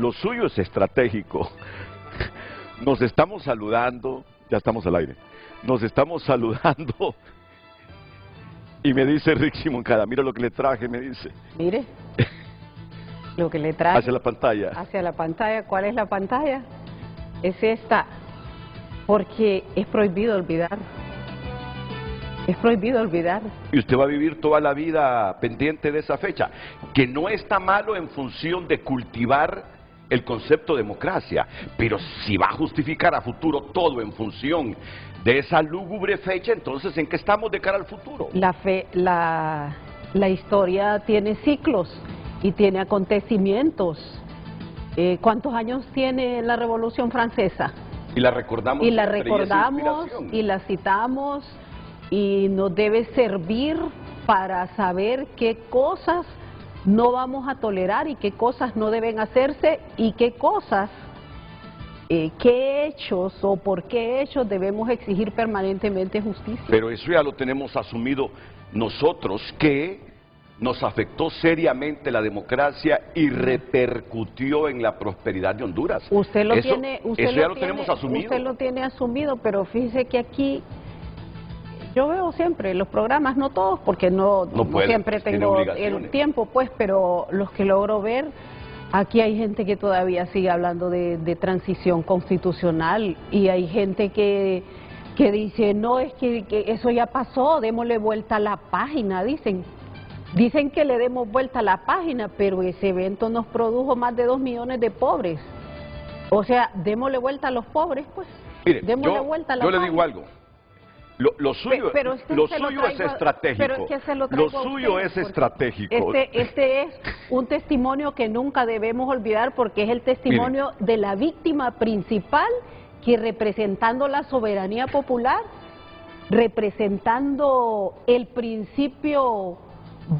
lo suyo es estratégico. Nos estamos saludando, ya estamos al aire, nos estamos saludando y me dice Rixi Moncada, mira lo que le traje, me dice. Mire, lo que le traje. Hacia la pantalla. Hacia la pantalla. ¿Cuál es la pantalla? Es esta, porque es prohibido olvidar. Es prohibido olvidar. Y usted va a vivir toda la vida pendiente de esa fecha, que no está malo en función de cultivar el concepto de democracia, pero si va a justificar a futuro todo en función de esa lúgubre fecha, entonces ¿en qué estamos de cara al futuro? La historia tiene ciclos y tiene acontecimientos. ¿Cuántos años tiene la Revolución Francesa? Y la recordamos. Y la recordamos y la citamos y nos debe servir para saber qué cosas no vamos a tolerar y qué cosas no deben hacerse y qué cosas, qué hechos o por qué hechos debemos exigir permanentemente justicia. Pero eso ya lo tenemos asumido nosotros, que nos afectó seriamente la democracia y repercutió en la prosperidad de Honduras. Usted lo tenemos asumido. Usted lo tiene asumido, pero fíjese que aquí yo veo siempre los programas, no todos, porque no siempre tengo el tiempo, pues, pero los que logro ver, aquí hay gente que todavía sigue hablando de transición constitucional y hay gente que dice, no, es que eso ya pasó, démosle vuelta a la página, dicen que le demos vuelta a la página, pero ese evento nos produjo más de 2 millones de pobres. O sea, démosle vuelta a los pobres, pues. Mire, démosle vuelta a la página. Yo le digo algo. Lo suyo es estratégico. Lo suyo es estratégico. Este es un testimonio que nunca debemos olvidar porque es el testimonio de la víctima principal que, representando la soberanía popular, representando el principio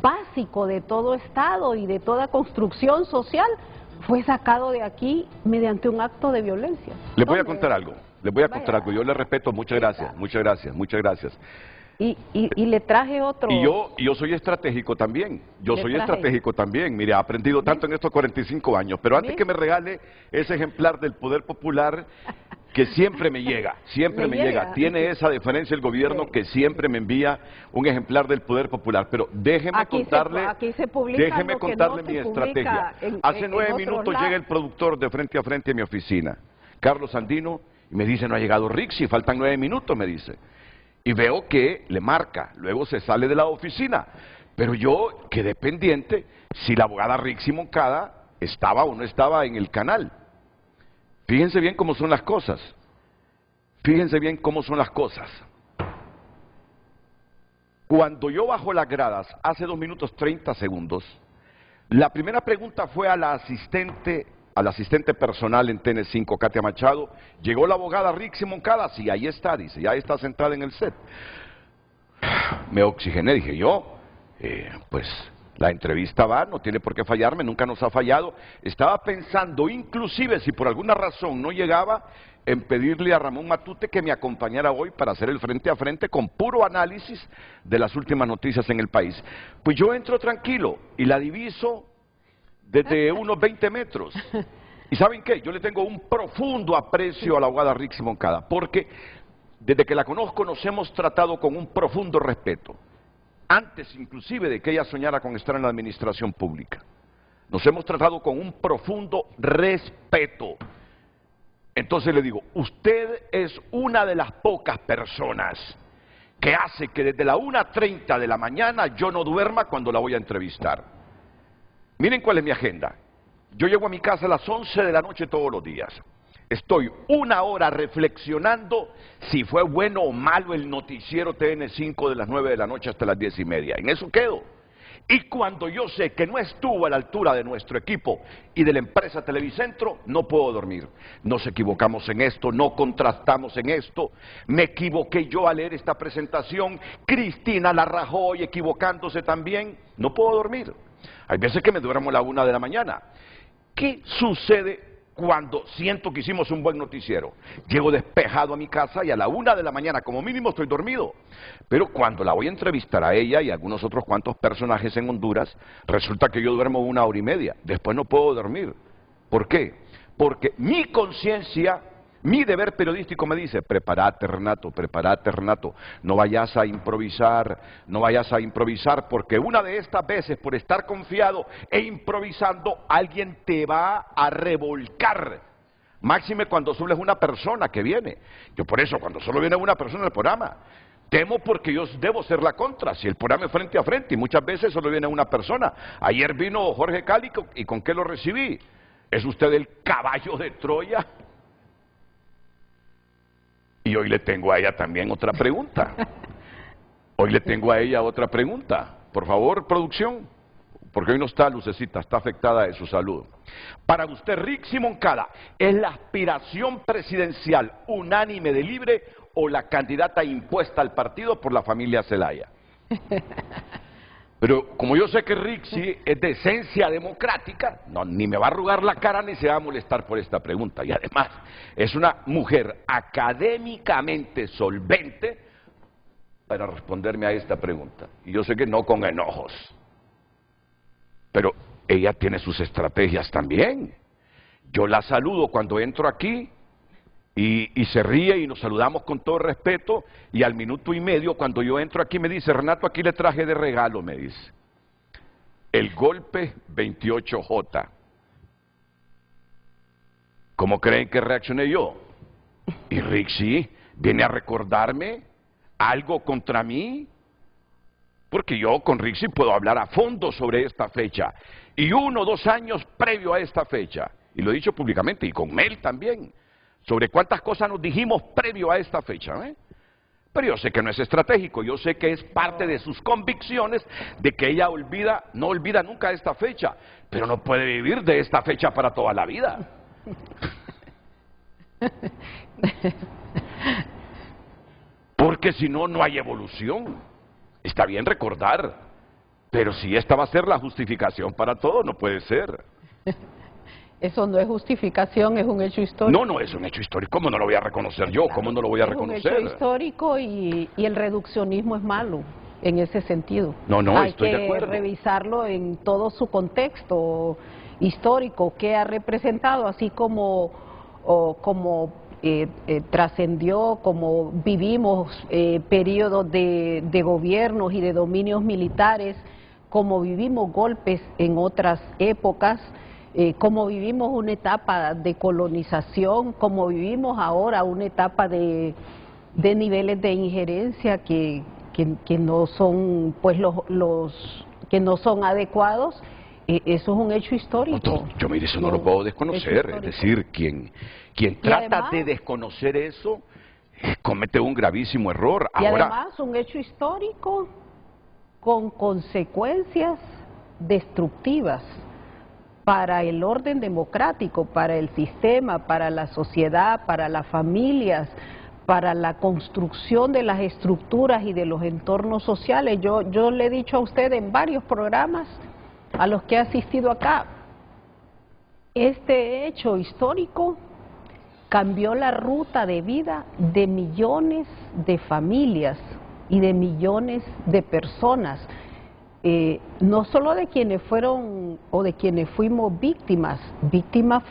básico de todo Estado y de toda construcción social, fue sacado de aquí mediante un acto de violencia. Les voy a contar algo. Yo le respeto, muchas gracias. Y le traje otro. Y yo soy estratégico también. Mire, he aprendido tanto en estos 45 años. Pero antes que me regale ese ejemplar del Poder Popular, que siempre me llega, Tiene esa diferencia el gobierno que siempre me envía un ejemplar del Poder Popular. Pero déjeme contarle mi estrategia. Hace 9 minutos llega el productor de Frente a Frente a mi oficina, Carlos Andino, y me dice, no ha llegado Rixi, faltan 9 minutos, me dice. Y veo que le marca, luego se sale de la oficina. Pero yo quedé pendiente si la abogada Rixi Moncada estaba o no estaba en el canal. Fíjense bien cómo son las cosas. Cuando yo bajo las gradas, hace 2 minutos 30 segundos, la primera pregunta fue al asistente personal en TN5, Katia Machado. Llegó la abogada Rixi Moncada, sí, ahí está, dice, ya está sentada en el set. Me oxigené, dije yo, pues la entrevista va, no tiene por qué fallarme, nunca nos ha fallado. Estaba pensando, inclusive, si por alguna razón no llegaba, en pedirle a Ramón Matute que me acompañara hoy para hacer el frente a frente con puro análisis de las últimas noticias en el país. Pues yo entro tranquilo y la diviso desde unos 20 metros. ¿Y saben qué? Yo le tengo un profundo aprecio a la abogada Rixi Moncada, porque desde que la conozco nos hemos tratado con un profundo respeto. Antes inclusive de que ella soñara con estar en la administración pública. Nos hemos tratado con un profundo respeto. Entonces le digo, usted es una de las pocas personas que hace que desde la 1:30 de la mañana yo no duerma cuando la voy a entrevistar. Miren cuál es mi agenda. Yo llego a mi casa a las 11 de la noche todos los días. Estoy 1 hora reflexionando si fue bueno o malo el noticiero TN5 de las 9 de la noche hasta las 10:30. En eso quedo. Y cuando yo sé que no estuvo a la altura de nuestro equipo y de la empresa Televicentro, no puedo dormir. Nos equivocamos en esto, no contrastamos en esto. Me equivoqué yo al leer esta presentación. Cristina la rajó y equivocándose también. No puedo dormir. Hay veces que me duermo a la 1 de la mañana. ¿Qué sucede cuando siento que hicimos un buen noticiero? Llego despejado a mi casa y a la 1 de la mañana como mínimo estoy dormido. Pero cuando la voy a entrevistar a ella y a algunos otros cuantos personajes en Honduras, resulta que yo duermo 1 hora y media. Después no puedo dormir. ¿Por qué? Porque mi conciencia, mi deber periodístico me dice, prepárate Renato, no vayas a improvisar, porque una de estas veces, por estar confiado e improvisando, alguien te va a revolcar. Máxime cuando solo es una persona que viene. Yo por eso, cuando solo viene una persona en el programa, temo porque yo debo ser la contra, si el programa es frente a frente, y muchas veces solo viene una persona. Ayer vino Jorge Cálico, ¿y con qué lo recibí? ¿Es usted el caballo de Troya? Y hoy le tengo a ella también otra pregunta. Por favor, producción, porque hoy no está Lucecita, está afectada de su salud. Para usted, Rixi Moncada, ¿es la aspiración presidencial unánime de Libre o la candidata impuesta al partido por la familia Zelaya? Pero como yo sé que Rixi es de esencia democrática, no, ni me va a arrugar la cara ni se va a molestar por esta pregunta. Y además, es una mujer académicamente solvente para responderme a esta pregunta. Y yo sé que no con enojos. Pero ella tiene sus estrategias también. Yo la saludo cuando entro aquí y se ríe y nos saludamos con todo respeto, y al minuto y medio cuando yo entro aquí me dice, Renato, aquí le traje de regalo, me dice, el golpe 28J. ¿Cómo creen que reaccioné yo? Y Rixi viene a recordarme algo contra mí, porque yo con Rixi puedo hablar a fondo sobre esta fecha, y 1 o 2 años previo a esta fecha, y lo he dicho públicamente, y con Mel también, sobre cuántas cosas nos dijimos previo a esta fecha, ¿eh? Pero yo sé que no es estratégico, yo sé que es parte de sus convicciones, de que ella no olvida nunca esta fecha, pero no puede vivir de esta fecha para toda la vida. Porque si no, no hay evolución. Está bien recordar, pero si esta va a ser la justificación para todo, no puede ser. Eso no es justificación, es un hecho histórico. No es un hecho histórico. ¿Cómo no lo voy a reconocer yo? ¿Cómo no lo voy a reconocer? Es un hecho histórico y el reduccionismo es malo en ese sentido. Estoy de acuerdo. Hay que revisarlo en todo su contexto histórico, qué ha representado, así como trascendió, como vivimos periodos de gobiernos y de dominios militares, como vivimos golpes en otras épocas, como vivimos una etapa de colonización, como vivimos ahora una etapa de niveles de injerencia que no son pues que no son adecuados. Eso es un hecho histórico. Yo mire, eso no lo puedo desconocer. Es decir, quien trata de desconocer eso comete un gravísimo error. Y además un hecho histórico con consecuencias destructivas para el orden democrático, para el sistema, para la sociedad, para las familias, para la construcción de las estructuras y de los entornos sociales. Yo le he dicho a usted en varios programas a los que he asistido acá, este hecho histórico cambió la ruta de vida de millones de familias y de millones de personas. No solo de quienes fueron o de quienes fuimos víctimas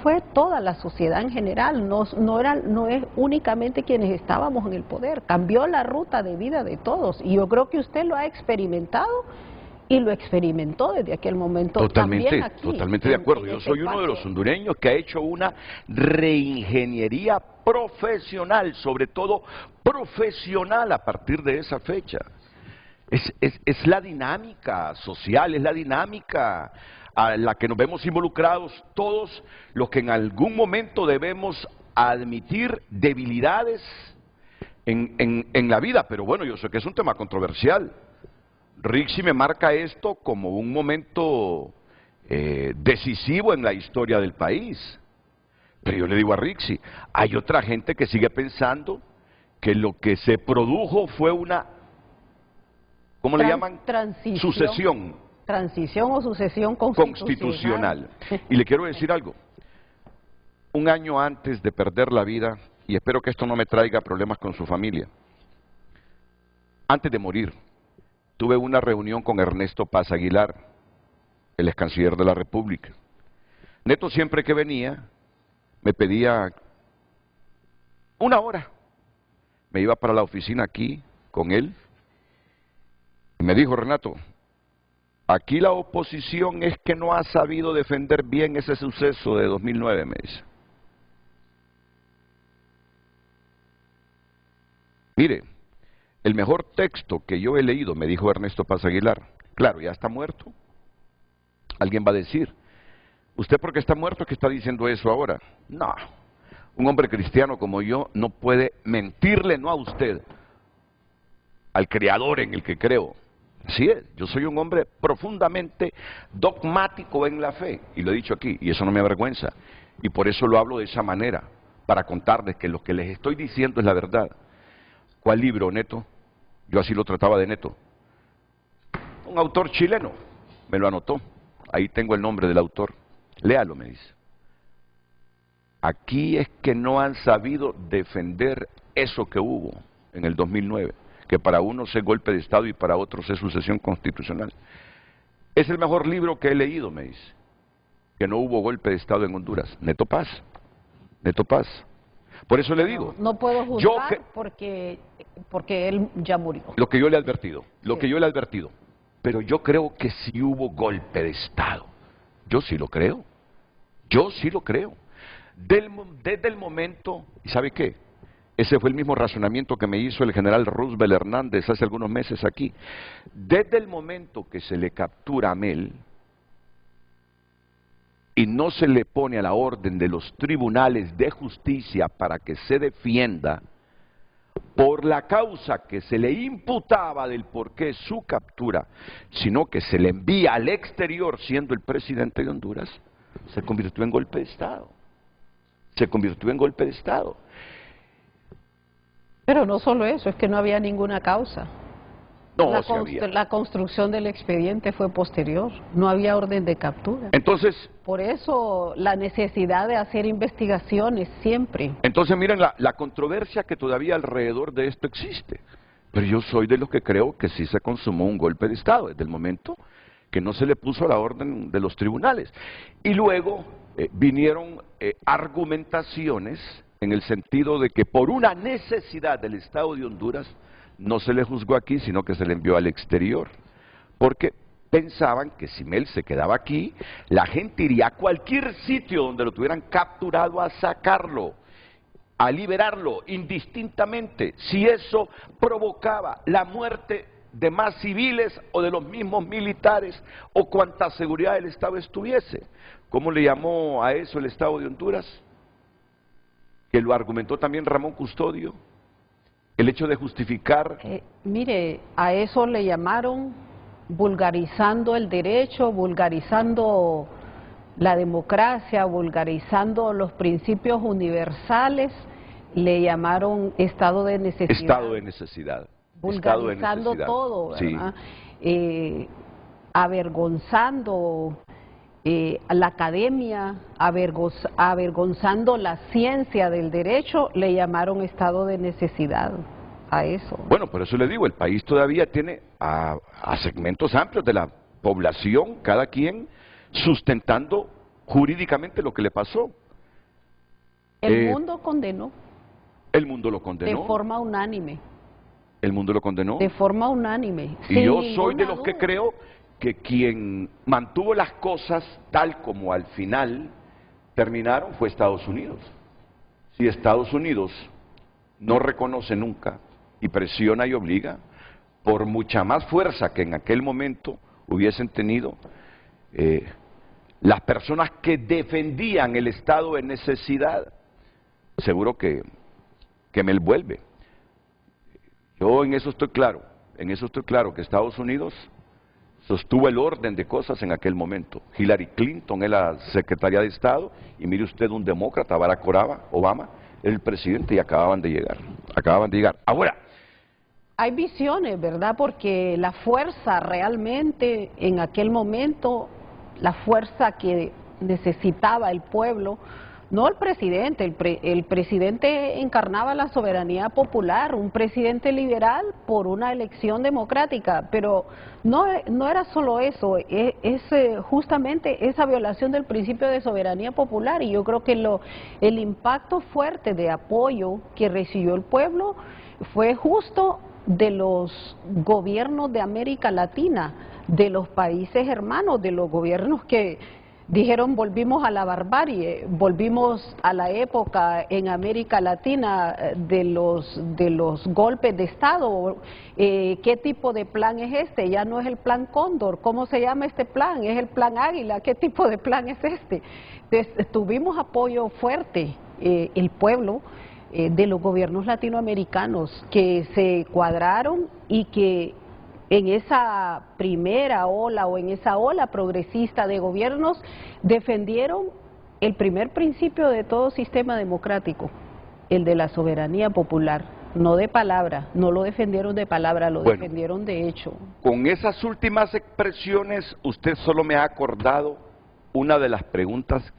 fue toda la sociedad en general, no es únicamente quienes estábamos en el poder, cambió la ruta de vida de todos, y yo creo que usted lo ha experimentado y lo experimentó desde aquel momento. Totalmente de acuerdo. Yo soy uno de los hondureños que ha hecho una reingeniería profesional, sobre todo profesional a partir de esa fecha. Es la dinámica social, es la dinámica a la que nos vemos involucrados todos los que en algún momento debemos admitir debilidades en la vida. Pero bueno, yo sé que es un tema controversial. Rixi me marca esto como un momento decisivo en la historia del país. Pero yo le digo a Rixi, hay otra gente que sigue pensando que lo que se produjo fue una... ¿Cómo le llaman? Sucesión. Transición o sucesión constitucional. Y le quiero decir algo. Un año antes de perder la vida, y espero que esto no me traiga problemas con su familia, antes de morir, tuve una reunión con Ernesto Paz Aguilar, el ex canciller de la República, Neto siempre que venía me pedía una hora. Me iba para la oficina aquí con él y me dijo, Renato, aquí la oposición es que no ha sabido defender bien ese suceso de 2009, me dice. Mire, el mejor texto que yo he leído, me dijo Ernesto Paz Aguilar, claro, ya está muerto. Alguien va a decir, ¿usted porque está muerto que está diciendo eso ahora? No, un hombre cristiano como yo no puede mentirle no a usted, al Creador en el que creo. Así es, yo soy un hombre profundamente dogmático en la fe, y lo he dicho aquí, y eso no me avergüenza, y por eso lo hablo de esa manera, para contarles que lo que les estoy diciendo es la verdad. ¿Cuál libro, Neto? Yo así lo trataba de Neto. Un autor chileno, me lo anotó, ahí tengo el nombre del autor, léalo, me dice. Aquí es que no han sabido defender eso que hubo en el 2009, que para unos es golpe de Estado y para otros es sucesión constitucional. Es el mejor libro que he leído, me dice, que no hubo golpe de Estado en Honduras. Neto Paz, Neto Paz. Por eso le digo. No puedo juzgar porque él ya murió. Lo que yo le he advertido, lo que yo le he advertido. Pero yo creo que sí hubo golpe de Estado. Yo sí lo creo. Yo sí lo creo. Desde el momento, ¿y sabe qué? Ese fue el mismo razonamiento que me hizo el general Roosevelt Hernández hace algunos meses aquí. Desde el momento que se le captura a Mel y no se le pone a la orden de los tribunales de justicia para que se defienda por la causa que se le imputaba del porqué su captura, sino que se le envía al exterior siendo el presidente de Honduras, se convirtió en golpe de Estado. Se convirtió en golpe de Estado. Pero no solo eso, es que no había ninguna causa. No, sí había. La construcción del expediente fue posterior, no había orden de captura. Entonces, por eso la necesidad de hacer investigaciones siempre. Entonces miren la controversia que todavía alrededor de esto existe. Pero yo soy de los que creo que sí se consumó un golpe de Estado desde el momento que no se le puso a la orden de los tribunales. Y luego vinieron argumentaciones en el sentido de que por una necesidad del Estado de Honduras no se le juzgó aquí, sino que se le envió al exterior. Porque pensaban que si Mel se quedaba aquí, la gente iría a cualquier sitio donde lo tuvieran capturado a sacarlo, a liberarlo indistintamente, si eso provocaba la muerte de más civiles o de los mismos militares o cuanta seguridad del Estado estuviese. ¿Cómo le llamó a eso el Estado de Honduras? Que lo argumentó también Ramón Custodio. El hecho de justificar... mire, a eso le llamaron vulgarizando el derecho, vulgarizando la democracia, vulgarizando los principios universales, le llamaron estado de necesidad. Estado de necesidad. Vulgarizando todo, ¿verdad? Sí. Avergonzando a la academia, avergonzando la ciencia del derecho, le llamaron estado de necesidad a eso. Bueno, por eso le digo, el país todavía tiene a segmentos amplios de la población, cada quien sustentando jurídicamente lo que le pasó. El mundo condenó. El mundo lo condenó. De forma unánime. El mundo lo condenó. De forma unánime. Y yo soy de los que creo que quien mantuvo las cosas tal como al final terminaron fue Estados Unidos. Si Estados Unidos no reconoce nunca y presiona y obliga, por mucha más fuerza que en aquel momento hubiesen tenido las personas que defendían el estado de necesidad, seguro que Mel vuelve. Yo en eso estoy claro que Estados Unidos sostuvo el orden de cosas en aquel momento. Hillary Clinton es la secretaria de Estado y mire usted un demócrata, Barack Obama, el presidente y acababan de llegar. Ahora, hay visiones, ¿verdad? Porque la fuerza realmente en aquel momento, la fuerza que necesitaba el pueblo, No el presidente, el presidente encarnaba la soberanía popular, un presidente liberal por una elección democrática, pero no era solo eso, es justamente esa violación del principio de soberanía popular, y yo creo que el impacto fuerte de apoyo que recibió el pueblo fue justo de los gobiernos de América Latina, de los países hermanos, de los gobiernos que dijeron volvimos a la barbarie, volvimos a la época en América Latina de los golpes de Estado. ¿Qué tipo de plan es este? Ya no es el plan Cóndor. ¿Cómo se llama este plan? Es el plan Águila. ¿Qué tipo de plan es este? Entonces, tuvimos apoyo fuerte, el pueblo, de los gobiernos latinoamericanos que se cuadraron y que en esa primera ola o en esa ola progresista de gobiernos defendieron el primer principio de todo sistema democrático, el de la soberanía popular, no de palabra, no lo defendieron de palabra, lo defendieron de hecho. Con esas últimas expresiones, usted solo me ha acordado una de las preguntas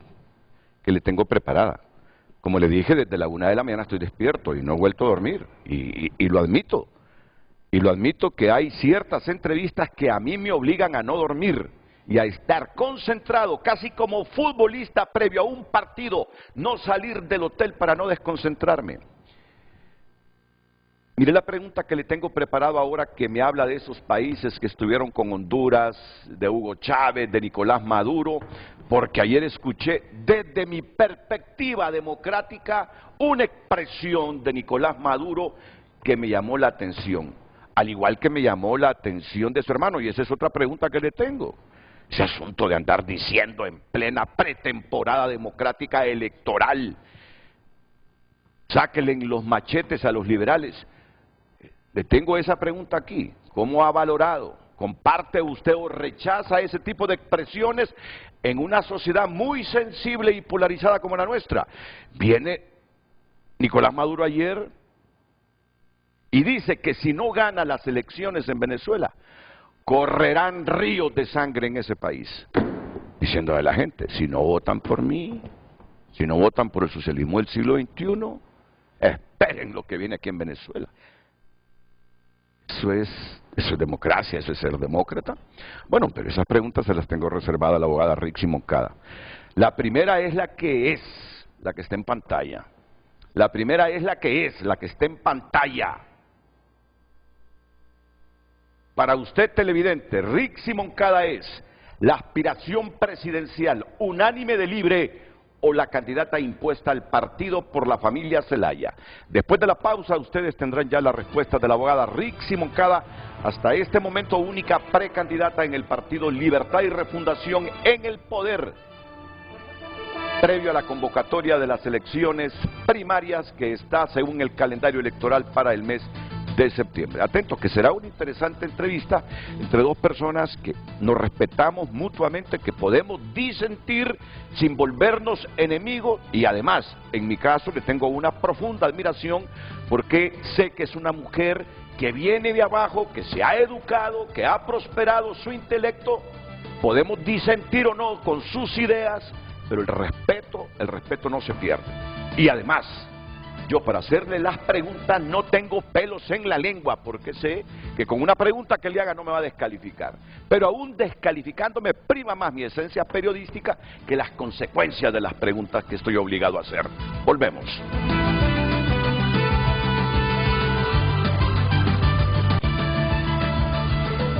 que le tengo preparada. Como le dije, desde la 1 de la mañana estoy despierto y no he vuelto a dormir, y lo admito. Y lo admito que hay ciertas entrevistas que a mí me obligan a no dormir y a estar concentrado, casi como futbolista previo a un partido, no salir del hotel para no desconcentrarme. Mire la pregunta que le tengo preparado ahora, que me habla de esos países que estuvieron con Honduras, de Hugo Chávez, de Nicolás Maduro, porque ayer escuché desde mi perspectiva democrática una expresión de Nicolás Maduro que me llamó la atención. Al igual que me llamó la atención de su hermano, y esa es otra pregunta que le tengo. Ese asunto de andar diciendo en plena pretemporada democrática electoral, sáquenle los machetes a los liberales. Le tengo esa pregunta aquí. ¿Cómo ha valorado? ¿Comparte usted o rechaza ese tipo de expresiones en una sociedad muy sensible y polarizada como la nuestra? Viene Nicolás Maduro ayer y dice que si no gana las elecciones en Venezuela, correrán ríos de sangre en ese país. Diciendo a la gente, si no votan por mí, si no votan por el socialismo del siglo XXI, esperen lo que viene aquí en Venezuela. Eso es democracia, eso es ser demócrata. Bueno, pero esas preguntas se las tengo reservadas a la abogada Rixi Moncada. La primera es la que está en pantalla. La primera es la que está en pantalla. Para usted, televidente, Rixi Moncada es la aspiración presidencial unánime de Libre o la candidata impuesta al partido por la familia Zelaya. Después de la pausa, ustedes tendrán ya la respuesta de la abogada Rixi Moncada, hasta este momento única precandidata en el partido Libertad y Refundación en el poder, previo a la convocatoria de las elecciones primarias que está según el calendario electoral para el mes de septiembre. Atentos, que será una interesante entrevista entre dos personas que nos respetamos mutuamente, que podemos disentir sin volvernos enemigos, y además, en mi caso, le tengo una profunda admiración porque sé que es una mujer que viene de abajo, que se ha educado, que ha prosperado su intelecto. Podemos disentir o no con sus ideas, pero el respeto no se pierde. Y además, yo para hacerle las preguntas no tengo pelos en la lengua, porque sé que con una pregunta que le haga no me va a descalificar. Pero aún descalificándome, prima más mi esencia periodística que las consecuencias de las preguntas que estoy obligado a hacer. Volvemos.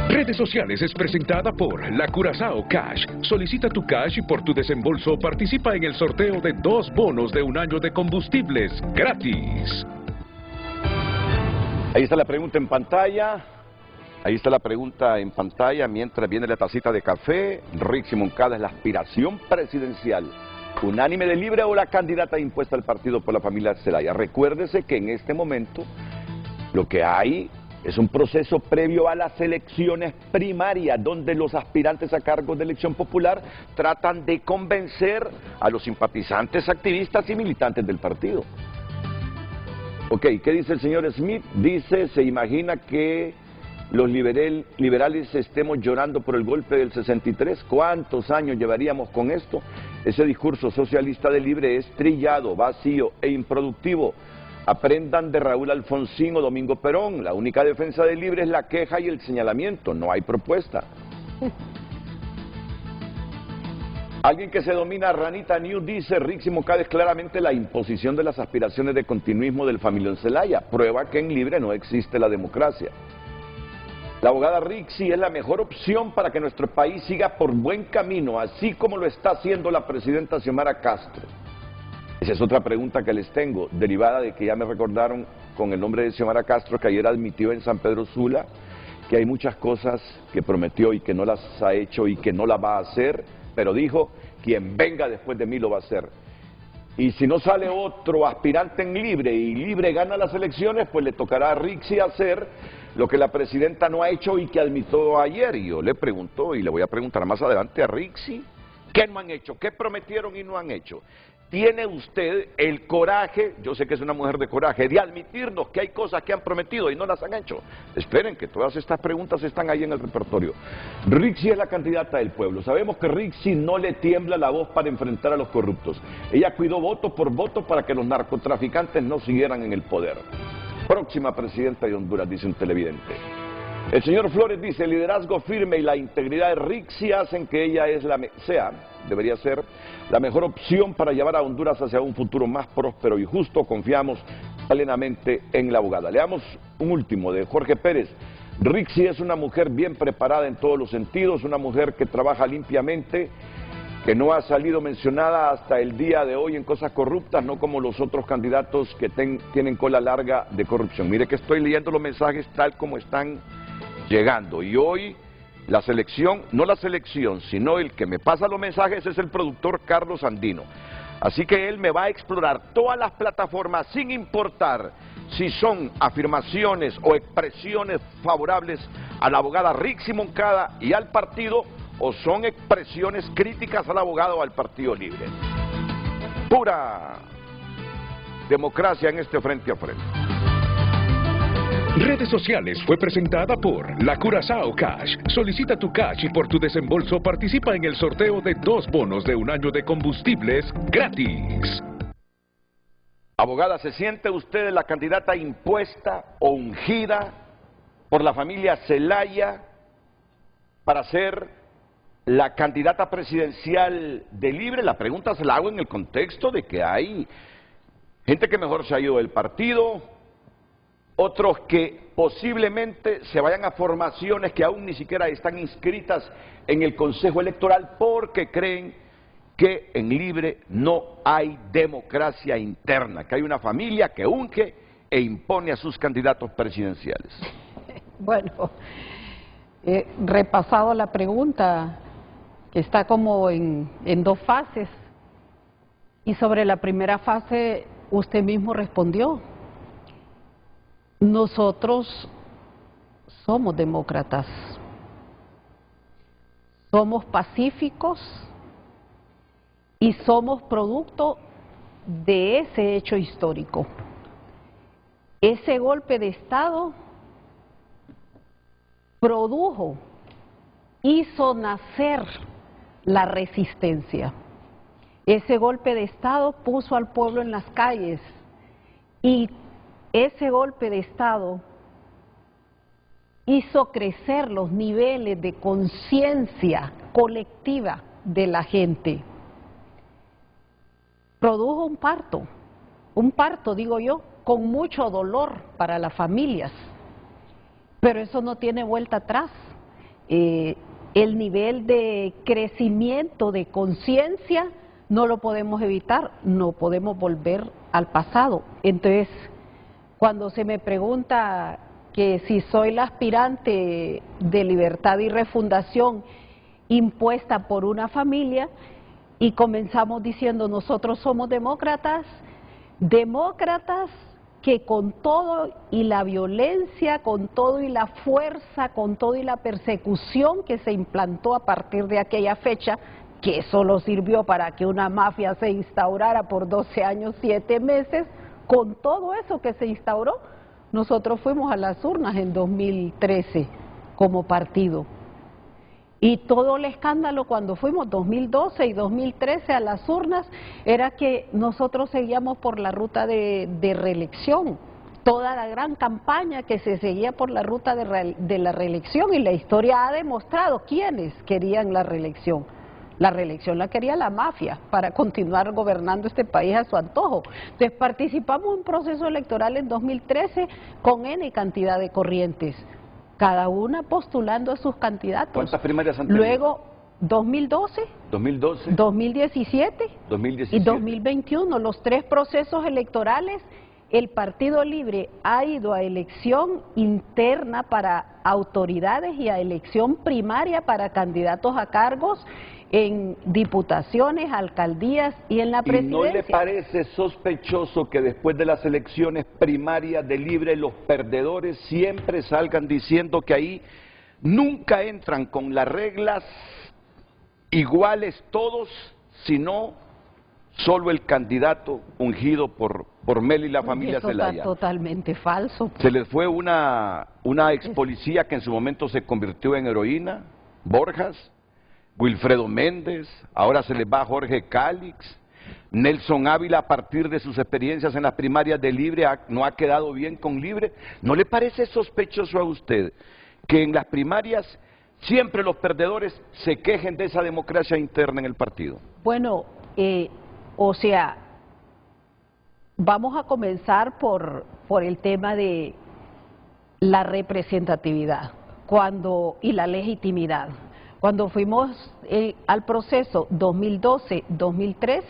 Redes Sociales es presentada por La Curazao Cash. Solicita tu cash y por tu desembolso participa en el sorteo de 2 bonos de 1 año de combustibles gratis. Ahí está la pregunta en pantalla. Ahí está la pregunta en pantalla mientras viene la tacita de café. Rixi Moncada es la aspiración presidencial unánime de Libre o la candidata impuesta al partido por la familia Zelaya. Recuérdese que en este momento lo que hay es un proceso previo a las elecciones primarias, donde los aspirantes a cargos de elección popular tratan de convencer a los simpatizantes, activistas y militantes del partido. Ok, ¿qué dice el señor Smith? Dice, se imagina que los liberales estemos llorando por el golpe del 63? ¿Cuántos años llevaríamos con esto? Ese discurso socialista de Libre es trillado, vacío e improductivo. Aprendan de Raúl Alfonsín o Domingo Perón. La única defensa de Libre es la queja y el señalamiento, no hay propuesta. Alguien que se domina, Ranita News, dice: Rixi Moncada es claramente la imposición de las aspiraciones de continuismo del familión Zelaya. Prueba que en Libre no existe la democracia. La abogada Rixi es la mejor opción para que nuestro país siga por buen camino, así como lo está haciendo la presidenta Xiomara Castro. Esa es otra pregunta que les tengo, derivada de que ya me recordaron con el nombre de Xiomara Castro, que ayer admitió en San Pedro Sula que hay muchas cosas que prometió y que no las ha hecho y que no las va a hacer, pero dijo: quien venga después de mí lo va a hacer. Y si no sale otro aspirante en Libre y Libre gana las elecciones, pues le tocará a Rixi hacer lo que la presidenta no ha hecho y que admitió ayer. Y yo le pregunto, y le voy a preguntar más adelante a Rixi, ¿qué no han hecho? ¿Qué prometieron y no han hecho? ¿Tiene usted el coraje, yo sé que es una mujer de coraje, de admitirnos que hay cosas que han prometido y no las han hecho? Esperen, que todas estas preguntas están ahí en el repertorio. Rixi es la candidata del pueblo. Sabemos que Rixi no le tiembla la voz para enfrentar a los corruptos. Ella cuidó voto por voto para que los narcotraficantes no siguieran en el poder. Próxima presidenta de Honduras, dice un televidente. El señor Flores dice: el liderazgo firme y la integridad de Rixi hacen que ella debería ser la mejor opción para llevar a Honduras hacia un futuro más próspero y justo. Confiamos plenamente en la abogada. Leamos un último de Jorge Pérez. Rixi es una mujer bien preparada en todos los sentidos, una mujer que trabaja limpiamente, que no ha salido mencionada hasta el día de hoy en cosas corruptas, no como los otros candidatos que tienen cola larga de corrupción. Mire que estoy leyendo los mensajes tal como están llegando, y hoy la selección, no la selección, sino el que me pasa los mensajes es el productor Carlos Andino. Así que él me va a explorar todas las plataformas sin importar si son afirmaciones o expresiones favorables a la abogada Rixi Moncada y al partido, o son expresiones críticas al abogado o al Partido Libre. Pura democracia en este frente a frente. Redes Sociales fue presentada por La Curazao Cash. Solicita tu cash y por tu desembolso participa en el sorteo de 2 bonos de un año de combustibles gratis. Abogada, ¿se siente usted la candidata impuesta o ungida por la familia Zelaya para ser la candidata presidencial de Libre? La pregunta se la hago en el contexto de que hay gente que mejor se ha ido del partido, otros que posiblemente se vayan a formaciones que aún ni siquiera están inscritas en el Consejo Electoral porque creen que en Libre no hay democracia interna, que hay una familia que unge e impone a sus candidatos presidenciales. Bueno, repasado la pregunta, que está como en 2 fases, y sobre la primera fase usted mismo respondió. Nosotros somos demócratas, somos pacíficos y somos producto de ese hecho histórico. Ese golpe de Estado produjo, hizo nacer la resistencia. Ese golpe de Estado puso al pueblo en las calles y ese golpe de Estado hizo crecer los niveles de conciencia colectiva de la gente. Produjo un parto digo yo, con mucho dolor para las familias, pero eso no tiene vuelta atrás. El nivel de crecimiento de conciencia no lo podemos evitar, no podemos volver al pasado. Entonces, cuando se me pregunta que si soy la aspirante de Libertad y Refundación impuesta por una familia, y comenzamos diciendo nosotros somos demócratas que con todo y la violencia, con todo y la fuerza, con todo y la persecución que se implantó a partir de aquella fecha, que solo sirvió para que una mafia se instaurara por 12 años, 7 meses, con todo eso que se instauró, nosotros fuimos a las urnas en 2013 como partido. Y todo el escándalo cuando fuimos 2012 y 2013 a las urnas era que nosotros seguíamos por la ruta de reelección. Toda la gran campaña que se seguía por la ruta de la reelección, y la historia ha demostrado quiénes querían la reelección. La reelección la quería la mafia para continuar gobernando este país a su antojo. Entonces participamos en un proceso electoral en 2013 con N cantidad de corrientes, cada una postulando a sus candidatos. ¿Cuántas primarias han tenido? Luego, 2012, 2017 y 2021, los 3 procesos electorales. El Partido Libre ha ido a elección interna para autoridades y a elección primaria para candidatos a cargos en diputaciones, alcaldías y en la presidencia. ¿Y no le parece sospechoso que después de las elecciones primarias de Libre los perdedores siempre salgan diciendo que ahí nunca entran con las reglas iguales todos, sino solo el candidato ungido por Mel y la familia Zelaya? Eso está totalmente falso. Se les fue una ex policía que en su momento se convirtió en heroína, Borjas, Wilfredo Méndez, ahora se les va Jorge Cálix, Nelson Ávila a partir de sus experiencias en las primarias de Libre no ha quedado bien con Libre. ¿No le parece sospechoso a usted que en las primarias siempre los perdedores se quejen de esa democracia interna en el partido? Bueno, o sea, vamos a comenzar por el tema de la representatividad y la legitimidad. Cuando fuimos al proceso 2012-2013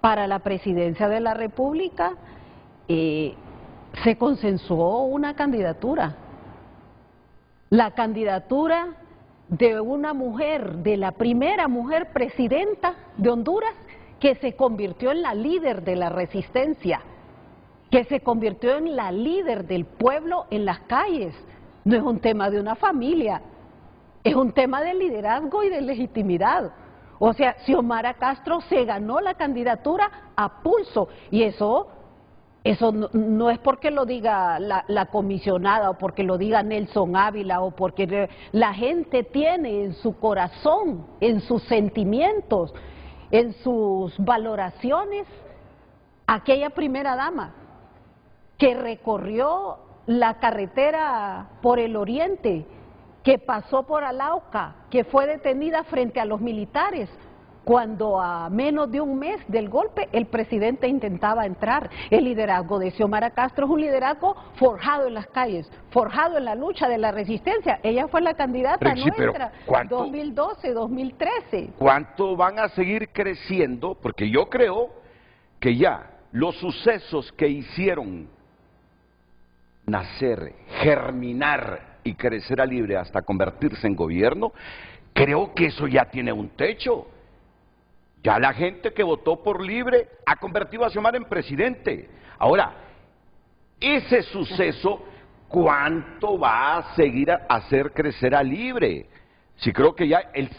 para la presidencia de la República, se consensuó una candidatura. La candidatura de una mujer, de la primera mujer presidenta de Honduras, que se convirtió en la líder de la resistencia, que se convirtió en la líder del pueblo en las calles. No es un tema de una familia, es un tema de liderazgo y de legitimidad. O sea, Xiomara Castro se ganó la candidatura a pulso, y eso no es porque lo diga la comisionada o porque lo diga Nelson Ávila o porque la gente tiene en su corazón, en sus sentimientos, en sus valoraciones, aquella primera dama que recorrió la carretera por el oriente, que pasó por Arauca, que fue detenida frente a los militares, cuando a menos de un mes del golpe el presidente intentaba entrar. El liderazgo de Xiomara Castro es un liderazgo forjado en las calles, forjado en la lucha de la resistencia. Ella fue la candidata nuestra, 2012, 2013. ¿Cuánto van a seguir creciendo? Porque yo creo que ya los sucesos que hicieron nacer, germinar y crecer a Libre hasta convertirse en gobierno, creo que eso ya tiene un techo. Ya la gente que votó por Libre ha convertido a Xiomara en presidente. Ahora, ese suceso, ¿cuánto va a seguir a hacer crecer a Libre? Sí, creo que ya el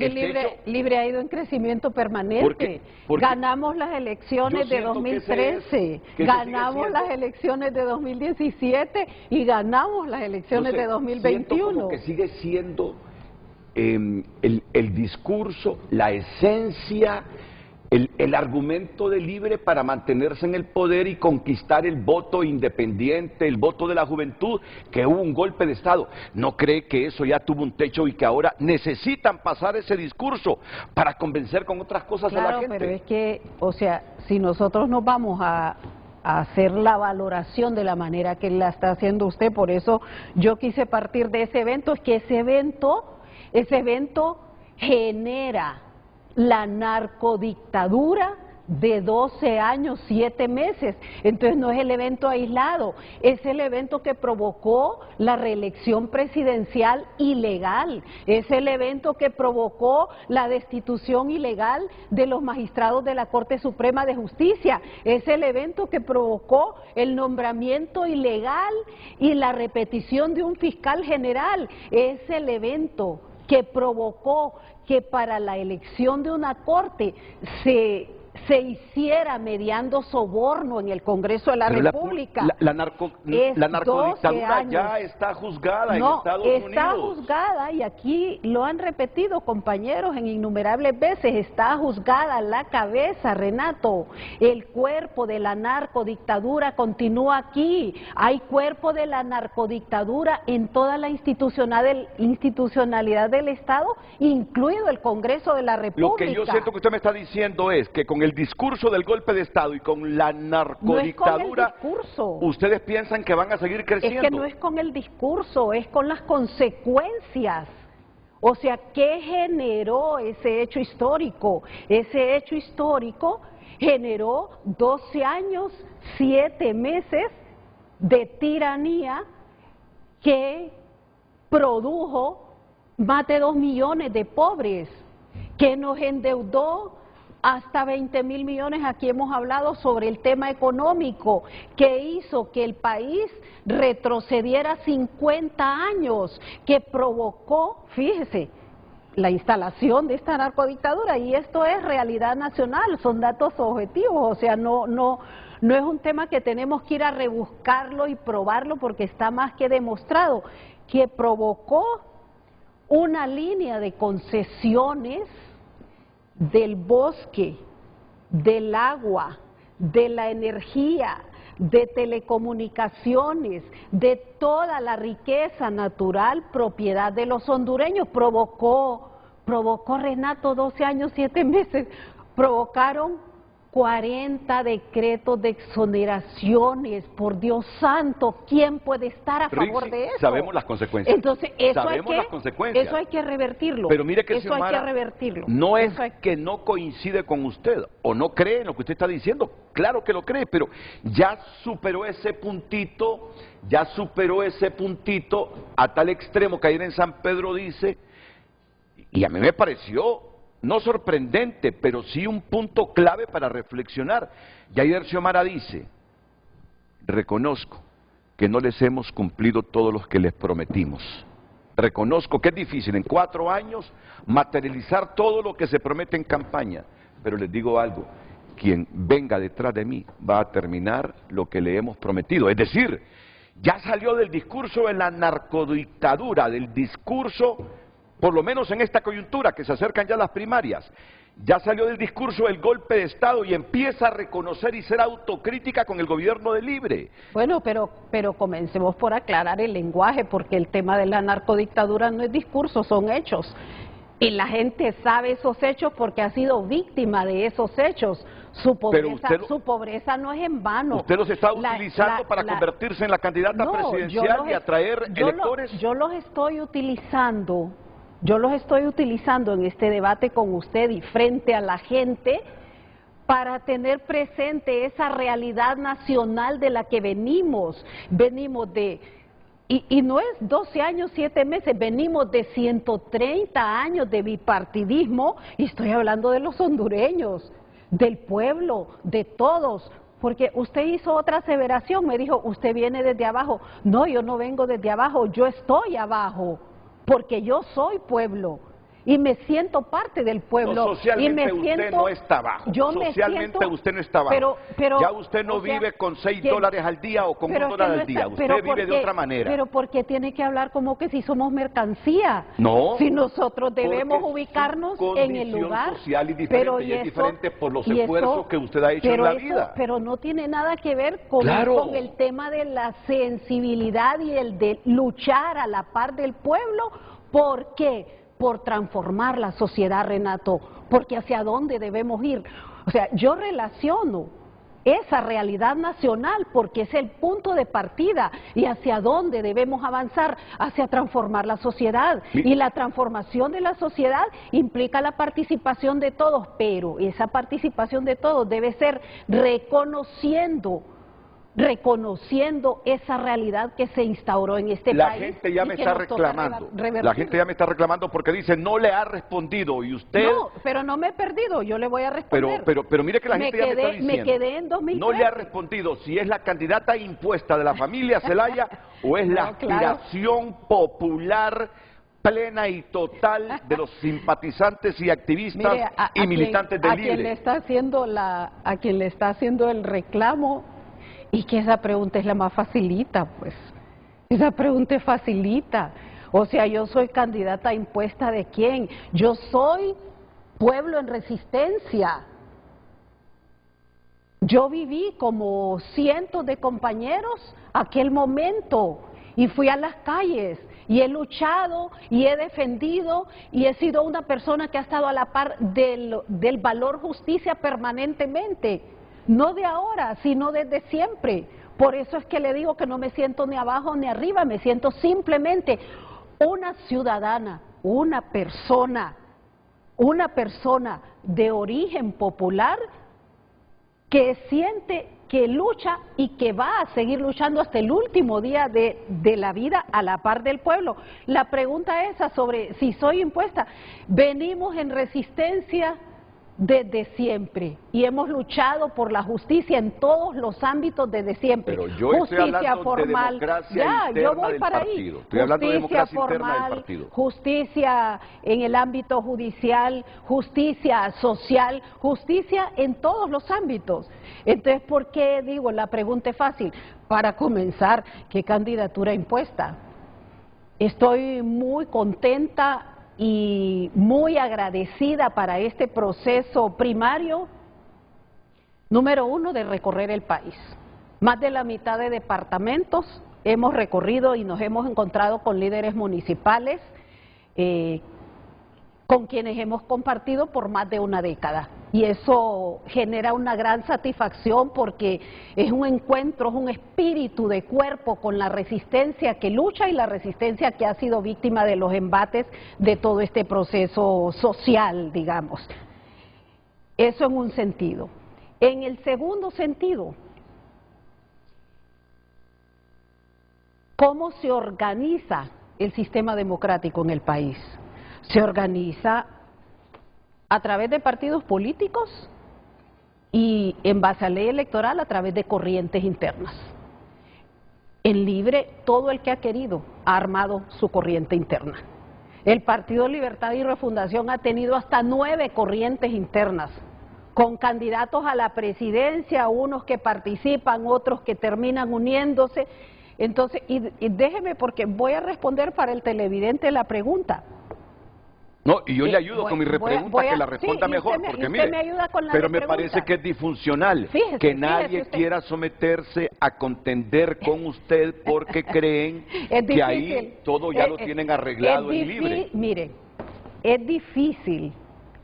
Libre ha ido en crecimiento permanente. Porque ganamos las elecciones de 2013, ganamos las elecciones de 2017 y ganamos las elecciones de 2021. Como que sigue siendo el discurso, la esencia, el argumento de Libre para mantenerse en el poder y conquistar el voto independiente, el voto de la juventud, que hubo un golpe de Estado. ¿No cree que eso ya tuvo un techo y que ahora necesitan pasar ese discurso para convencer con otras cosas a la gente? Claro, pero es que, o sea, si nosotros nos vamos a hacer la valoración de la manera que la está haciendo usted, por eso yo quise partir de ese evento, es que ese evento genera la narcodictadura de 12 años, 7 meses. Entonces no es el evento aislado, es el evento que provocó la reelección presidencial ilegal, es el evento que provocó la destitución ilegal de los magistrados de la Corte Suprema de Justicia, es el evento que provocó el nombramiento ilegal y la repetición de un fiscal general, es el evento que provocó que para la elección de una corte se se hiciera mediando soborno en el Congreso de la República. La narcodictadura ya está juzgada en Estados Unidos. Está juzgada, y aquí lo han repetido compañeros en innumerables veces, está juzgada la cabeza, Renato. El cuerpo de la narcodictadura continúa aquí. Hay cuerpo de la narcodictadura en toda la institucionalidad del Estado, incluido el Congreso de la República. Lo que yo siento que usted me está diciendo es que con el discurso del golpe de Estado y con la narcodictadura, no es con el discurso. Ustedes piensan que van a seguir creciendo. Es que no es con el discurso, es con las consecuencias. O sea, ¿qué generó ese hecho histórico? Ese hecho histórico generó 12 años, 7 meses de tiranía que produjo más de 2 millones de pobres, que nos endeudó hasta 20.000 millones. Aquí hemos hablado sobre el tema económico, que hizo que el país retrocediera 50 años, que provocó, fíjese, la instalación de esta narcodictadura, y esto es realidad nacional, son datos objetivos, o sea, no es un tema que tenemos que ir a rebuscarlo y probarlo, porque está más que demostrado, que provocó una línea de concesiones del bosque, del agua, de la energía, de telecomunicaciones, de toda la riqueza natural propiedad de los hondureños. Provocó Renato 12 años, 7 meses, provocaron 40 decretos de exoneraciones. Por Dios santo, ¿quién puede estar a favor de eso? Sabemos las consecuencias. Entonces, eso hay que revertirlo. Pero mire que eso hay que revertirlo. No es que no coincide con usted o no cree en lo que usted está diciendo. Claro que lo cree, pero ya superó ese puntito, a tal extremo que ayer en San Pedro dice, y a mí me pareció no sorprendente, pero sí un punto clave para reflexionar. Yair Xiomara dice: reconozco que no les hemos cumplido todos los que les prometimos. Reconozco que es difícil en 4 años materializar todo lo que se promete en campaña, pero les digo algo, quien venga detrás de mí va a terminar lo que le hemos prometido. Es decir, ya salió del discurso de la narcodictadura, del discurso, por lo menos en esta coyuntura, que se acercan ya las primarias, ya salió del discurso del golpe de Estado y empieza a reconocer y ser autocrítica con el gobierno de Libre. Bueno, pero comencemos por aclarar el lenguaje, porque el tema de la narcodictadura no es discurso, son hechos. Y la gente sabe esos hechos porque ha sido víctima de esos hechos. Su pobreza no es en vano. Usted los está utilizando para convertirse en la candidata presidencial y atraer electores. Yo los estoy utilizando en este debate con usted y frente a la gente para tener presente esa realidad nacional de la que venimos de... Y no es 12 años, 7 meses, venimos de 130 años de bipartidismo, y estoy hablando de los hondureños, del pueblo, de todos, porque usted hizo otra aseveración, me dijo, usted viene desde abajo. No, yo no vengo desde abajo, yo estoy abajo, porque yo soy pueblo. Y me siento parte del pueblo. No, socialmente usted no está abajo. Socialmente usted no está abajo. Pero ya usted no vive con $6 al día o con $1 al día. Usted vive de otra manera. Pero ¿por qué tiene que hablar como que si somos mercancía? No. Si nosotros debemos ubicarnos en el lugar. Social y diferente, y es diferente por los esfuerzos que usted ha hecho en la vida. Pero no tiene nada que ver con el tema de la sensibilidad y el de luchar a la par del pueblo. ¿Por qué? Por transformar la sociedad, Renato, porque hacia dónde debemos ir. O sea, yo relaciono esa realidad nacional porque es el punto de partida y hacia dónde debemos avanzar, hacia transformar la sociedad. Y la transformación de la sociedad implica la participación de todos, pero esa participación de todos debe ser reconociendo esa realidad que se instauró en este país. La gente ya me está reclamando. La gente ya me está reclamando porque dice, no le ha respondido y usted... No, pero no me he perdido, yo le voy a responder. Pero mire que la gente ya me está diciendo. Me quedé en 2003. No le ha respondido si es la candidata impuesta de la familia Zelaya o es la aspiración popular plena y total de los simpatizantes y activistas y militantes del Libre. A quien le está haciendo el reclamo, y que esa pregunta es la más facilita, pues. Esa pregunta es facilita. O sea, yo soy candidata impuesta ¿de quién? Yo soy pueblo en resistencia. Yo viví como cientos de compañeros aquel momento y fui a las calles y he luchado y he defendido y he sido una persona que ha estado a la par del valor justicia permanentemente, no de ahora, sino desde siempre. Por eso es que le digo que no me siento ni abajo ni arriba, me siento simplemente una ciudadana, una persona de origen popular que siente, que lucha y que va a seguir luchando hasta el último día de la vida a la par del pueblo. La pregunta esa sobre si soy impuesta, venimos en resistencia desde siempre y hemos luchado por la justicia en todos los ámbitos desde siempre. Pero yo justicia estoy hablando formal, de democracia interna yo voy del para partido. ahí. Estoy hablando de Justicia democracia interna del formal, partido. justicia en el ámbito judicial, justicia social, justicia en todos los ámbitos. Entonces, ¿por qué digo? La pregunta es fácil. Para comenzar, ¿qué candidatura impuesta? Estoy muy contenta y muy agradecida para este proceso primario, número 1, de recorrer el país. Más de la mitad de departamentos hemos recorrido y nos hemos encontrado con líderes municipales, con quienes hemos compartido por más de una década. Y eso genera una gran satisfacción porque es un encuentro, es un espíritu de cuerpo con la resistencia que lucha y la resistencia que ha sido víctima de los embates de todo este proceso social, digamos. Eso en un sentido. En el segundo sentido, ¿cómo se organiza el sistema democrático en el país? Se organiza a través de partidos políticos y en base a ley electoral a través de corrientes internas. En Libre, todo el que ha querido ha armado su corriente interna. El Partido Libertad y Refundación ha tenido hasta 9 corrientes internas, con candidatos a la presidencia, unos que participan, otros que terminan uniéndose. Entonces, y déjeme porque voy a responder para el televidente la pregunta. No, y yo le ayudo con mi repregunta, que la responda mejor, porque mire, pero me parece que es disfuncional, que nadie quiera someterse a contender con usted porque creen que ahí todo ya lo tienen arreglado en Libre. Mire, es difícil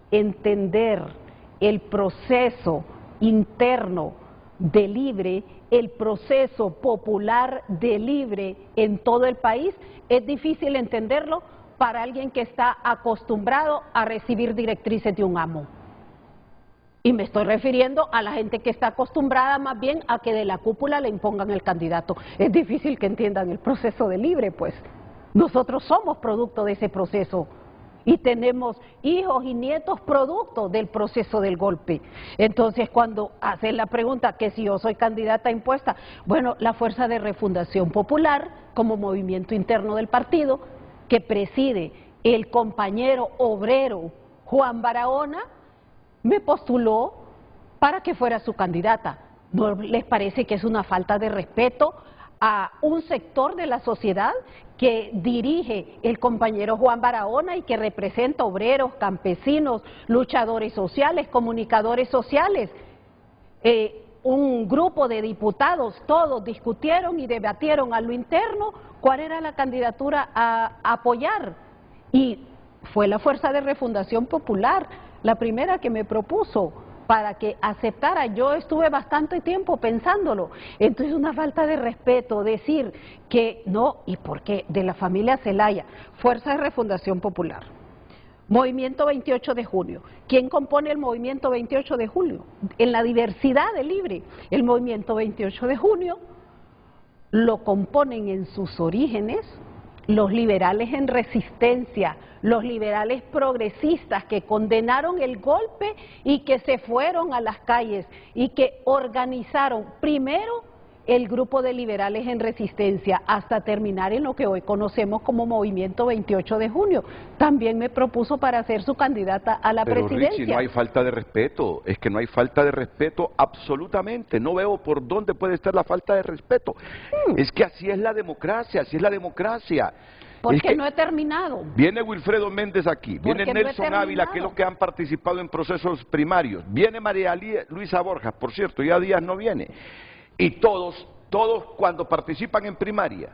entender el proceso interno de Libre, el proceso popular de Libre en todo el país, es difícil entenderlo para alguien que está acostumbrado a recibir directrices de un amo. Y me estoy refiriendo a la gente que está acostumbrada más bien a que de la cúpula le impongan el candidato. Es difícil que entiendan el proceso de Libre, pues. Nosotros somos producto de ese proceso y tenemos hijos y nietos producto del proceso del golpe. Entonces, cuando hacen la pregunta que si yo soy candidata impuesta, bueno, la Fuerza de Refundación Popular, como movimiento interno del partido, que preside el compañero obrero Juan Barahona, me postuló para que fuera su candidata. ¿No les parece que es una falta de respeto a un sector de la sociedad que dirige el compañero Juan Barahona y que representa obreros, campesinos, luchadores sociales, comunicadores sociales? Un grupo de diputados, todos discutieron y debatieron a lo interno cuál era la candidatura a apoyar, y fue la Fuerza de Refundación Popular la primera que me propuso para que aceptara. Yo estuve bastante tiempo pensándolo. Entonces, una falta de respeto decir que no. ¿Y por qué? De la familia Zelaya, Fuerza de Refundación Popular, Movimiento 28 de Junio. ¿Quién compone el Movimiento 28 de Junio? En la diversidad de Libre, el Movimiento 28 de Junio lo componen en sus orígenes los liberales en resistencia, los liberales progresistas que condenaron el golpe y que se fueron a las calles y que organizaron primero el grupo de liberales en resistencia hasta terminar en lo que hoy conocemos como Movimiento 28 de junio. También me propuso para ser su candidata a la presidencia. Richie, no hay falta de respeto, es que no hay falta de respeto absolutamente, no veo por dónde puede estar la falta de respeto. Es que así es la democracia, así es la democracia. Porque no he terminado. Viene Wilfredo Méndez aquí, viene Nelson Ávila, que es los que han participado en procesos primarios, viene María Luisa Borjas, por cierto, ya Díaz no viene. Y todos cuando participan en primaria,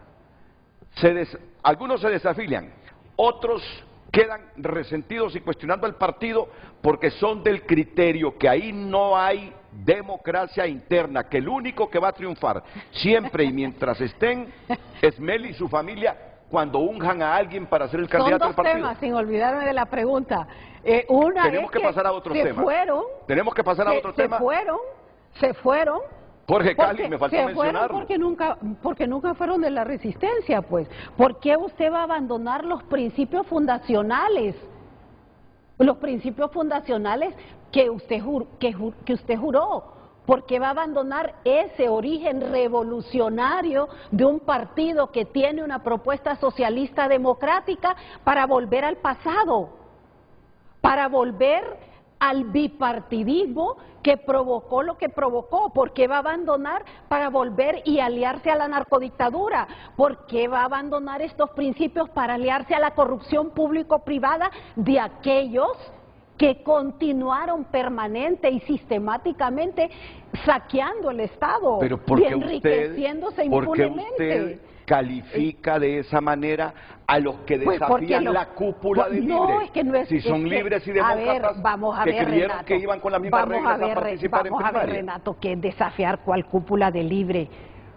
algunos se desafilian, otros quedan resentidos y cuestionando al partido porque son del criterio que ahí no hay democracia interna, que el único que va a triunfar siempre y mientras estén es Meli y su familia cuando unjan a alguien para ser el candidato del partido. Son dos temas, sin olvidarme de la pregunta. Tenemos que pasar a otros temas. Tenemos que pasar a otro tema. Se fueron. Jorge Cali, me faltó mencionarlo. Porque nunca fueron de la resistencia, pues. ¿Por qué usted va a abandonar los principios fundacionales? Los principios fundacionales que usted juró. ¿Por qué va a abandonar ese origen revolucionario de un partido que tiene una propuesta socialista democrática para volver al pasado? Para volver al bipartidismo que provocó lo que provocó. ¿Por qué va a abandonar para volver y aliarse a la narcodictadura? ¿Por qué va a abandonar estos principios para aliarse a la corrupción público-privada de aquellos que continuaron permanente y sistemáticamente saqueando el Estado y enriqueciéndose impunemente? Usted califica de esa manera a los que desafían la cúpula de Libre? Si son libres y demócratas que creyeron Renato, que iban con las mismas reglas a participar en primaria. Vamos a ver, Renato, que es desafiar cuál cúpula de Libre.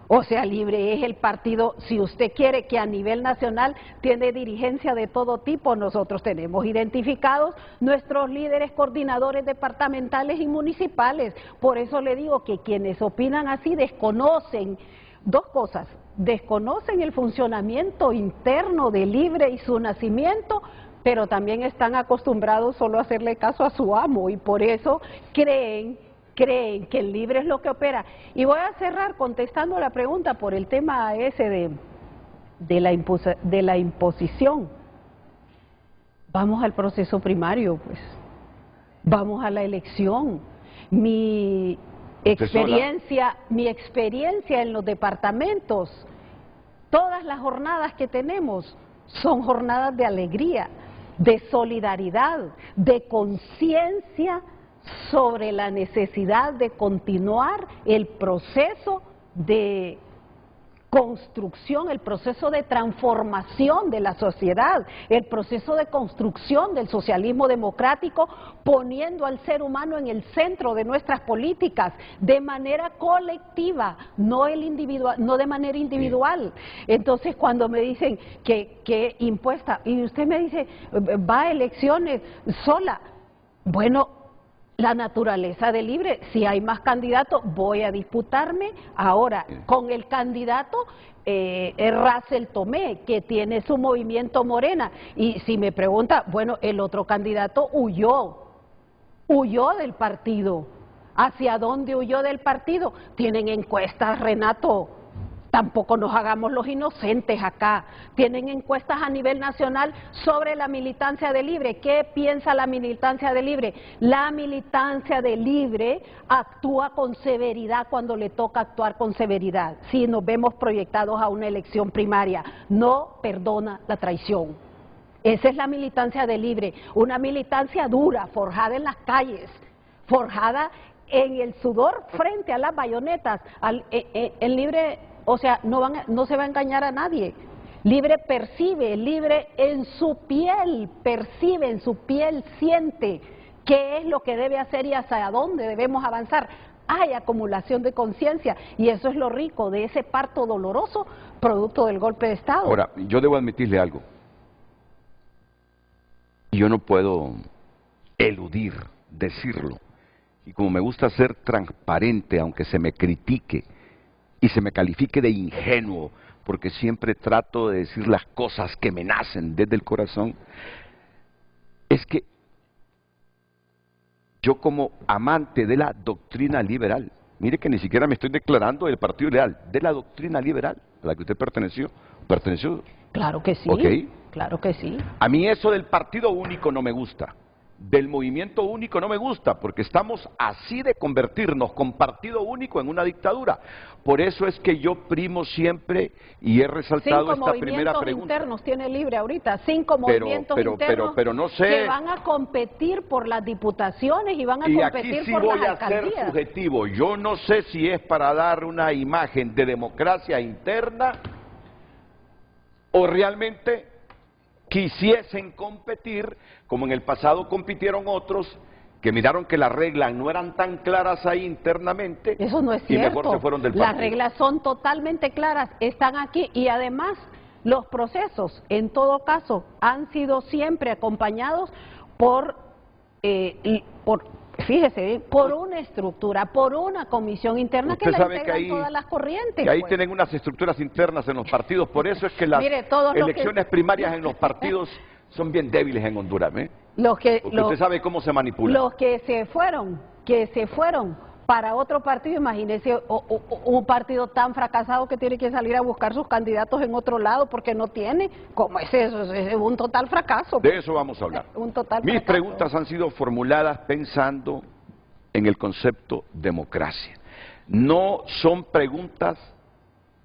O sea, Libre es el partido, si usted quiere, que a nivel nacional tiene dirigencia de todo tipo. Nosotros tenemos identificados nuestros líderes coordinadores departamentales y municipales. Por eso le digo que quienes opinan así desconocen dos cosas: desconocen el funcionamiento interno de Libre y su nacimiento, pero también están acostumbrados solo a hacerle caso a su amo y por eso creen que el Libre es lo que opera. Y voy a cerrar contestando la pregunta por el tema ese de la imposición. Vamos al proceso primario, pues. Vamos a la elección. Mi experiencia en los departamentos, todas las jornadas que tenemos son jornadas de alegría, de solidaridad, de conciencia sobre la necesidad de continuar el proceso de construcción, el proceso de transformación de la sociedad, el proceso de construcción del socialismo democrático, poniendo al ser humano en el centro de nuestras políticas de manera colectiva, no de manera individual. Entonces, cuando me dicen que impuesta, y usted me dice, va a elecciones sola, bueno, la naturaleza de Libre, si hay más candidatos, voy a disputarme ahora con el candidato Russell Tomé, que tiene su movimiento Morena. Y si me pregunta, bueno, el otro candidato huyó del partido. ¿Hacia dónde huyó del partido? Tienen encuestas, Renato. Tampoco nos hagamos los inocentes acá. Tienen encuestas a nivel nacional sobre la militancia de Libre. ¿Qué piensa la militancia de Libre? La militancia de Libre actúa con severidad cuando le toca actuar con severidad. Si nos vemos proyectados a una elección primaria, no perdona la traición. Esa es la militancia de Libre, una militancia dura, forjada en las calles, forjada en el sudor frente a las bayonetas. El Libre... O sea, no se va a engañar a nadie. Libre percibe, Libre en su piel, percibe, en su piel siente qué es lo que debe hacer y hacia dónde debemos avanzar. Hay acumulación de conciencia y eso es lo rico de ese parto doloroso producto del golpe de Estado. Ahora, yo debo admitirle algo. Yo no puedo eludir decirlo. Y como me gusta ser transparente, aunque se me critique y se me califique de ingenuo, porque siempre trato de decir las cosas que me nacen desde el corazón, es que yo como amante de la doctrina liberal, Mire que ni siquiera me estoy declarando del Partido Liberal, de la doctrina liberal a la que usted perteneció. Claro que sí, ¿Okay? Claro que sí. A mí eso del partido único no me gusta, del movimiento único no me gusta, porque estamos así de convertirnos con partido único en una dictadura. Por eso es que yo primo siempre y he resaltado esta primera pregunta. 5 movimientos internos tiene Libre ahorita, 5 movimientos internos pero no sé, que van a competir por las diputaciones y van a competir por las alcaldías. Y aquí sí voy a ser subjetivo, yo no sé si es para dar una imagen de democracia interna o realmente quisiesen competir, como en el pasado compitieron otros, que miraron que las reglas no eran tan claras ahí internamente. Eso no es cierto. Y mejor se fueron del partido. Las reglas son totalmente claras, están aquí y además los procesos, en todo caso, han sido siempre acompañados por fíjese, por una estructura, por una comisión interna que la integran todas las corrientes. Que ahí tienen unas estructuras internas en los partidos, por eso es que las elecciones primarias en los partidos son bien débiles en Honduras, ¿eh? Porque usted sabe cómo se manipula. Los que se fueron para otro partido, imagínese un partido tan fracasado que tiene que salir a buscar sus candidatos en otro lado porque no tiene, ¿cómo es eso? Es un total fracaso. De eso vamos a hablar. Mis preguntas han sido formuladas pensando en el concepto democracia. No son preguntas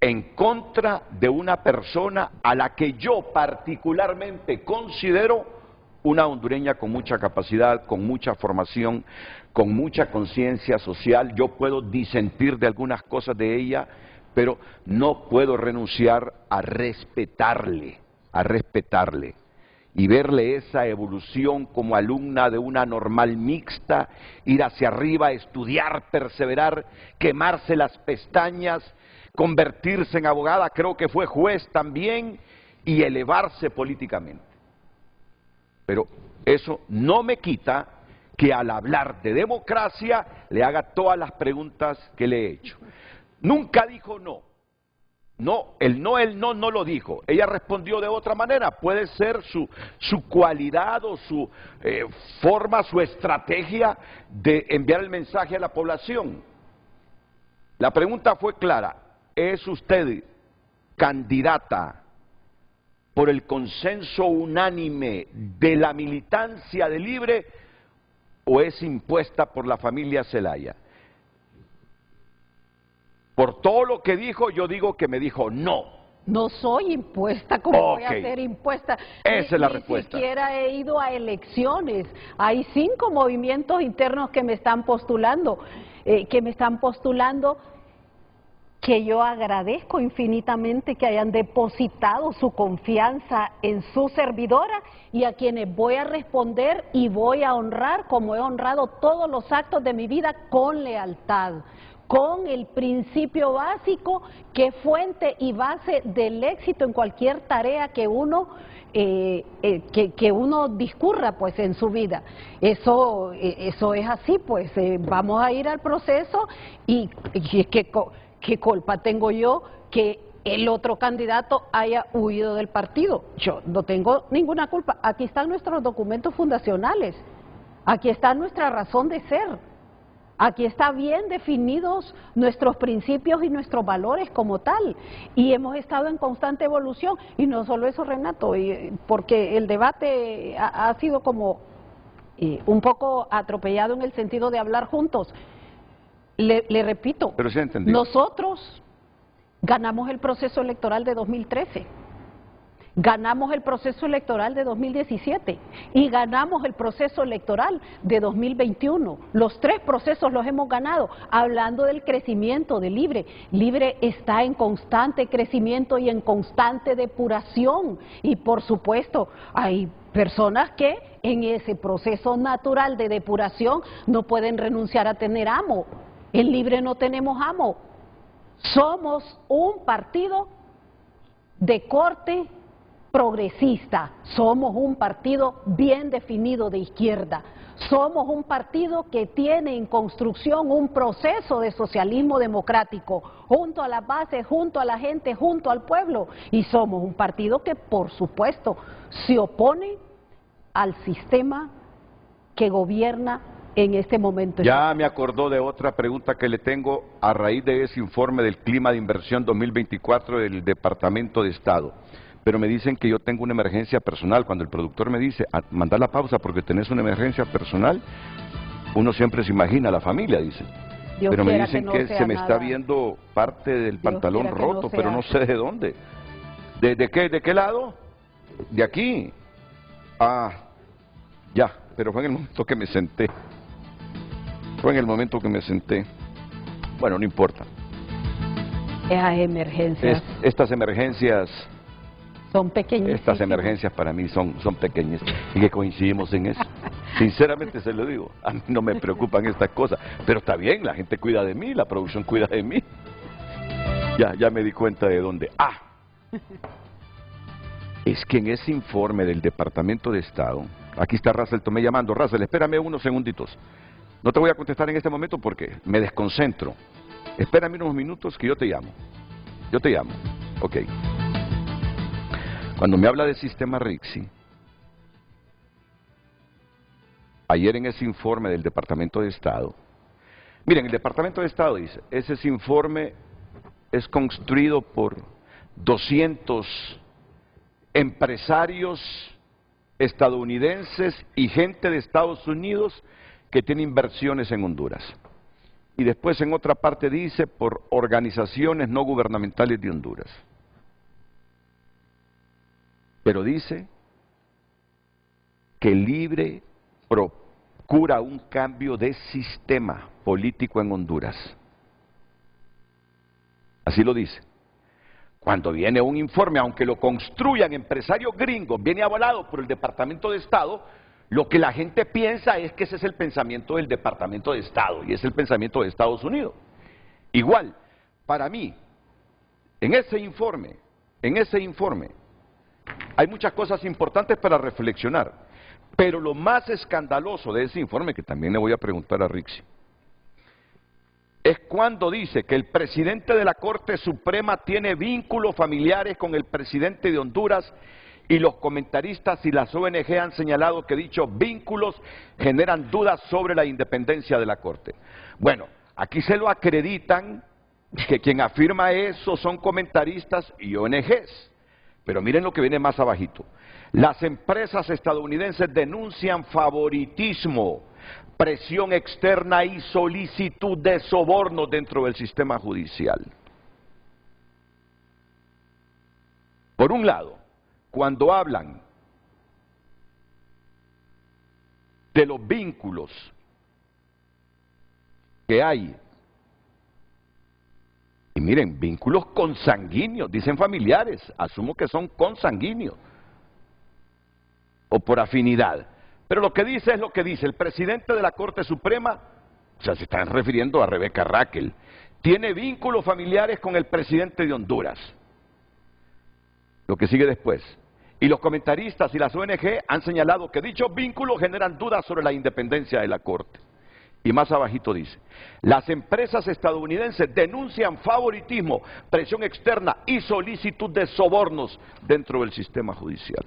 en contra de una persona a la que yo particularmente considero una hondureña con mucha capacidad, con mucha formación, con mucha conciencia social. Yo puedo disentir de algunas cosas de ella, pero no puedo renunciar a respetarle y verle esa evolución como alumna de una normal mixta, ir hacia arriba, estudiar, perseverar, quemarse las pestañas, convertirse en abogada, creo que fue juez también, y elevarse políticamente. Pero eso no me quita que al hablar de democracia le haga todas las preguntas que le he hecho. Nunca dijo no. No lo dijo. Ella respondió de otra manera. Puede ser su cualidad o su forma, su estrategia de enviar el mensaje a la población. La pregunta fue clara. ¿Es usted candidata por el consenso unánime de la militancia de Libre o es impuesta por la familia Zelaya? Por todo lo que dijo, yo digo que me dijo no. No soy impuesta, ¿cómo voy a ser impuesta? Esa es la respuesta. Ni siquiera he ido a elecciones. Hay 5 movimientos internos que me están postulando, que yo agradezco infinitamente que hayan depositado su confianza en su servidora y a quienes voy a responder y voy a honrar como he honrado todos los actos de mi vida con lealtad, con el principio básico que es fuente y base del éxito en cualquier tarea que uno discurra pues en su vida. Eso es así, pues vamos a ir al proceso y ¿qué culpa tengo yo que el otro candidato haya huido del partido? Yo no tengo ninguna culpa. Aquí están nuestros documentos fundacionales, aquí está nuestra razón de ser, aquí están bien definidos nuestros principios y nuestros valores como tal, y hemos estado en constante evolución. Y no solo eso, Renato, porque el debate ha sido como un poco atropellado en el sentido de hablar juntos. Le repito, pero sí nosotros ganamos el proceso electoral de 2013, ganamos el proceso electoral de 2017 y ganamos el proceso electoral de 2021. Los 3 procesos los hemos ganado. Hablando del crecimiento de Libre, Libre está en constante crecimiento y en constante depuración. Y por supuesto, hay personas que en ese proceso natural de depuración no pueden renunciar a tener amo. En Libre no tenemos amo. Somos un partido de corte progresista, somos un partido bien definido de izquierda, somos un partido que tiene en construcción un proceso de socialismo democrático, junto a la base, junto a la gente, junto al pueblo, y somos un partido que por supuesto se opone al sistema que gobierna en este momento. Ya me acordó de otra pregunta que le tengo a raíz de ese informe del Clima de Inversión 2024 del Departamento de Estado. Pero me dicen que yo tengo una emergencia personal. Cuando el productor me dice, manda la pausa porque tenés una emergencia personal, uno siempre se imagina a la familia, dice. Dios pero me dicen que, no que se me nada. está viendo parte del pantalón roto, no pero no sé de dónde. ¿De qué lado? De aquí. Ah, ya, pero fue en el momento que me senté. Fue en el momento que me senté. Bueno, no importa. Esas emergencias. Estas emergencias... Son pequeñas. Estas emergencias para mí son pequeñas y que coincidimos en eso. Sinceramente se lo digo, a mí no me preocupan estas cosas, pero está bien, la gente cuida de mí, la producción cuida de mí. Ya me di cuenta de dónde. Es que en ese informe del Departamento de Estado, aquí está Russell, tomé llamando, Russell, espérame unos segunditos. No te voy a contestar en este momento porque me desconcentro. Espérame unos minutos que yo te llamo. Yo te llamo, ok. Cuando me habla del sistema RICSI, ayer en ese informe del Departamento de Estado, miren, el Departamento de Estado dice, ese informe es construido por 200 empresarios estadounidenses y gente de Estados Unidos que tiene inversiones en Honduras. Y después en otra parte dice por organizaciones no gubernamentales de Honduras. Pero dice que Libre procura un cambio de sistema político en Honduras. Así lo dice. Cuando viene un informe, aunque lo construyan empresarios gringos, viene avalado por el Departamento de Estado, lo que la gente piensa es que ese es el pensamiento del Departamento de Estado y es el pensamiento de Estados Unidos. Igual, para mí, en ese informe, hay muchas cosas importantes para reflexionar, pero lo más escandaloso de ese informe, que también le voy a preguntar a RICSI, es cuando dice que el presidente de la Corte Suprema tiene vínculos familiares con el presidente de Honduras y los comentaristas y las ONG han señalado que dichos vínculos generan dudas sobre la independencia de la Corte. Bueno, aquí se lo acreditan que quien afirma eso son comentaristas y ONGs. Pero miren lo que viene más abajito. Las empresas estadounidenses denuncian favoritismo, presión externa y solicitud de soborno dentro del sistema judicial. Por un lado, cuando hablan de los vínculos que hay, y miren, vínculos consanguíneos, dicen familiares, asumo que son consanguíneos, o por afinidad. Pero lo que dice es lo que dice el presidente de la Corte Suprema, o sea, se están refiriendo a Rebeca Raquel, tiene vínculos familiares con el presidente de Honduras. Lo que sigue después. Y los comentaristas y las ONG han señalado que dichos vínculos generan dudas sobre la independencia de la Corte. Y más abajito dice, las empresas estadounidenses denuncian favoritismo, presión externa y solicitud de sobornos dentro del sistema judicial.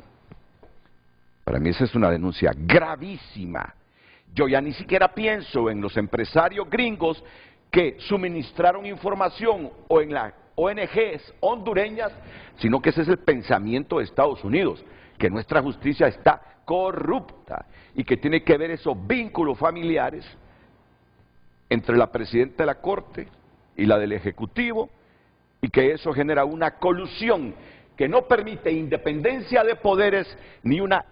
Para mí esa es una denuncia gravísima. Yo ya ni siquiera pienso en los empresarios gringos que suministraron información o en las ONGs hondureñas, sino que ese es el pensamiento de Estados Unidos, que nuestra justicia está corrupta y que tiene que ver esos vínculos familiares entre la presidenta de la Corte y la del Ejecutivo, y que eso genera una colusión que no permite independencia de poderes ni una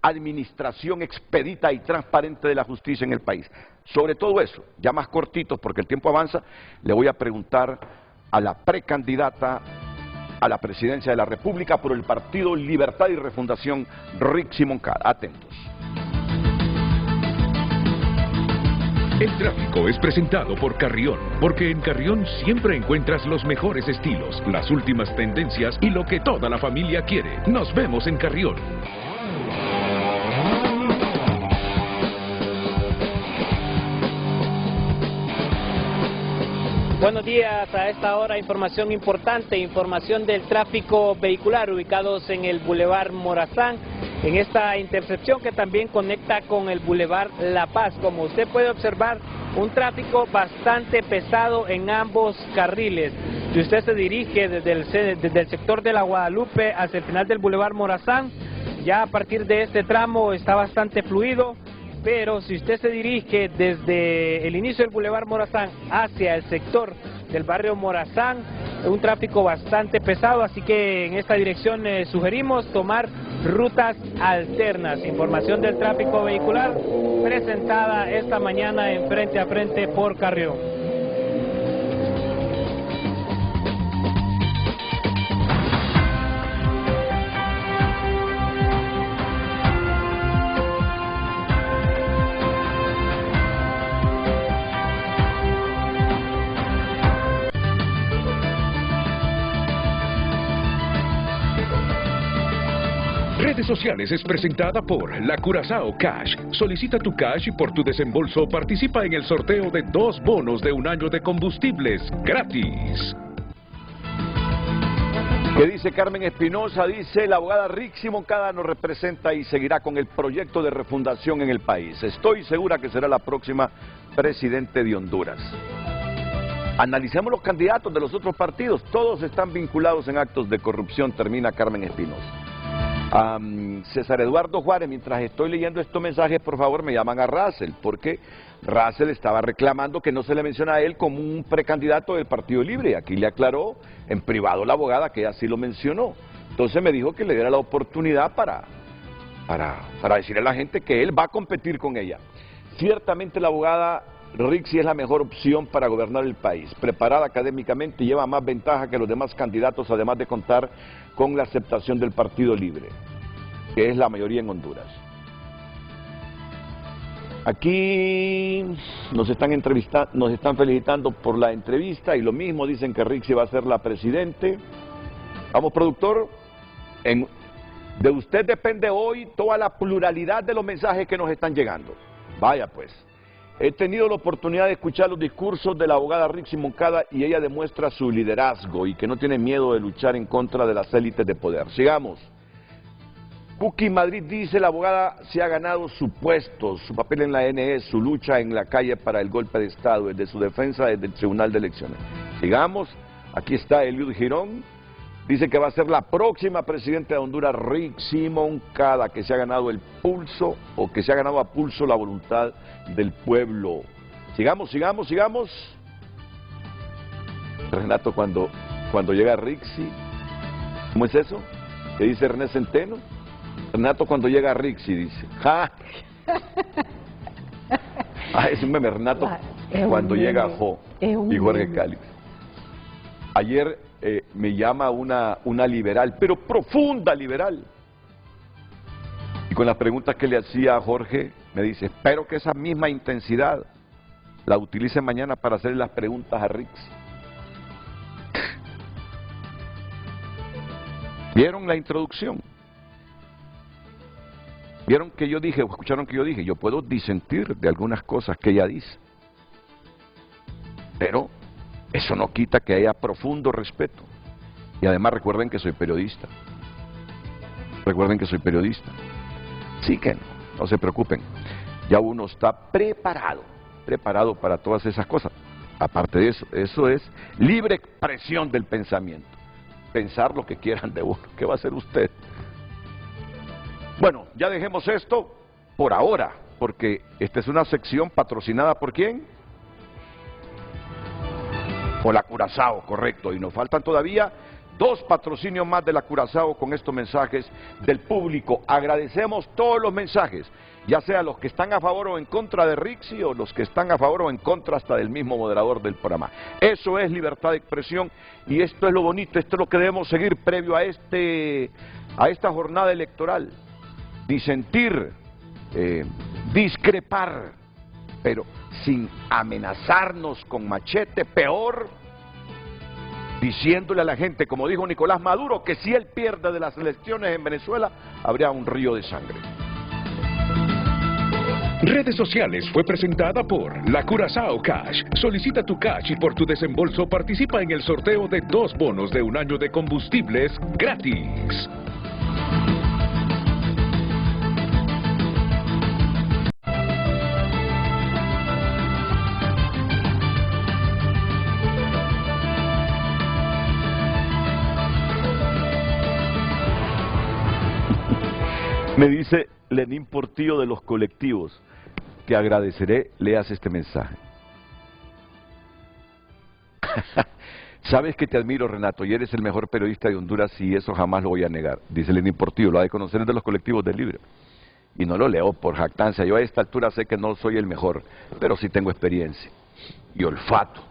administración expedita y transparente de la justicia en el país. Sobre todo eso, ya más cortitos porque el tiempo avanza, le voy a preguntar a la precandidata a la presidencia de la República por el Partido Libertad y Refundación, RICSI Moncada. Atentos. El tráfico es presentado por Carrión, porque en Carrión siempre encuentras los mejores estilos, las últimas tendencias y lo que toda la familia quiere. Nos vemos en Carrión. Buenos días, a esta hora información importante, información del tráfico vehicular ubicados en el Boulevard Morazán. en esta intersección que también conecta con el Boulevard La Paz. Como usted puede observar, un tráfico bastante pesado en ambos carriles. Si usted se dirige desde el sector de la Guadalupe hacia el final del Boulevard Morazán, ya a partir de este tramo está bastante fluido, pero si usted se dirige desde el inicio del Boulevard Morazán hacia el sector del barrio Morazán, un tráfico bastante pesado, así que en esta dirección sugerimos tomar rutas alternas. Información del tráfico vehicular presentada esta mañana en Frente a Frente por Carrión. Redes Sociales es presentada por La Curazao Cash. Solicita tu cash y por tu desembolso participa en el sorteo de 2 bonos de 1 año de combustibles gratis. ¿Qué dice Carmen Espinosa? Dice: la abogada Rixi Moncada nos representa y seguirá con el proyecto de refundación en el país. Estoy segura que será la próxima presidente de Honduras. Analicemos los candidatos de los otros partidos. Todos están vinculados en actos de corrupción, termina Carmen Espinosa. César Eduardo Juárez: mientras estoy leyendo estos mensajes, por favor me llaman a Russell, porque Russell estaba reclamando que no se le menciona a él como un precandidato del Partido Libre. Aquí le aclaró en privado la abogada que ella sí lo mencionó. Entonces me dijo que le diera la oportunidad para decirle a la gente que él va a competir con ella. Ciertamente la abogada Rixi es la mejor opción para gobernar el país. Preparada académicamente y lleva más ventaja que los demás candidatos, además de contar con la aceptación del Partido Libre, que es la mayoría en Honduras. Aquí nos están felicitando por la entrevista y lo mismo dicen que Rixi va a ser la presidente. Vamos, productor, de usted depende hoy toda la pluralidad de los mensajes que nos están llegando. Vaya pues. He tenido la oportunidad de escuchar los discursos de la abogada Rixi Moncada y ella demuestra su liderazgo y que no tiene miedo de luchar en contra de las élites de poder. Sigamos. Cookie Madrid dice: la abogada se ha ganado su puesto, su papel en la NE, su lucha en la calle para el golpe de Estado, desde su defensa desde el Tribunal de Elecciones. Sigamos. Aquí está Eliud Girón. Dice que va a ser la próxima presidenta de Honduras, Rixi Moncada, que se ha ganado el pulso, o que se ha ganado a pulso la voluntad del pueblo. Sigamos. Renato, cuando llega Rixi, ¿cómo es eso? ¿Qué dice René Centeno? Renato cuando llega Rixi, dice. ¡Ja! Es un meme, Renato cuando llega Jo y Jorge Cálix. Ayer me llama una liberal, pero profunda liberal. Y con las preguntas que le hacía a Jorge, me dice: espero que esa misma intensidad la utilice mañana para hacerle las preguntas a Rixi. ¿Vieron la introducción? ¿Vieron que yo dije, o escucharon que yo dije? Yo puedo disentir de algunas cosas que ella dice, pero eso no quita que haya profundo respeto. Y además recuerden que soy periodista. Sí que no se preocupen. Ya uno está preparado para todas esas cosas. Aparte de eso, eso es libre expresión del pensamiento. Pensar lo que quieran de uno. ¿Qué va a hacer usted? Bueno, ya dejemos esto por ahora, porque esta es una sección patrocinada ¿por quién? Por la Curazao, correcto. Y nos faltan todavía 2 patrocinios más de la Curazao con estos mensajes del público. Agradecemos todos los mensajes, ya sea los que están a favor o en contra de Rixi, o los que están a favor o en contra hasta del mismo moderador del programa. Eso es libertad de expresión y esto es lo bonito, esto es lo que debemos seguir previo a esta jornada electoral. Disentir, discrepar, pero sin amenazarnos con machete, peor, diciéndole a la gente, como dijo Nicolás Maduro, que si él pierde de las elecciones en Venezuela, habría un río de sangre. Redes Sociales fue presentada por La Curazao Cash. Solicita tu cash y por tu desembolso participa en el sorteo de 2 bonos de 1 año de combustibles gratis. Me dice Lenín Portillo de los colectivos. Te agradeceré, leas este mensaje. Sabes que te admiro, Renato, y eres el mejor periodista de Honduras y eso jamás lo voy a negar. Dice Lenín Portillo, lo ha de conocer de los colectivos del Libre. Y no lo leo por jactancia. Yo a esta altura sé que no soy el mejor, pero sí tengo experiencia y olfato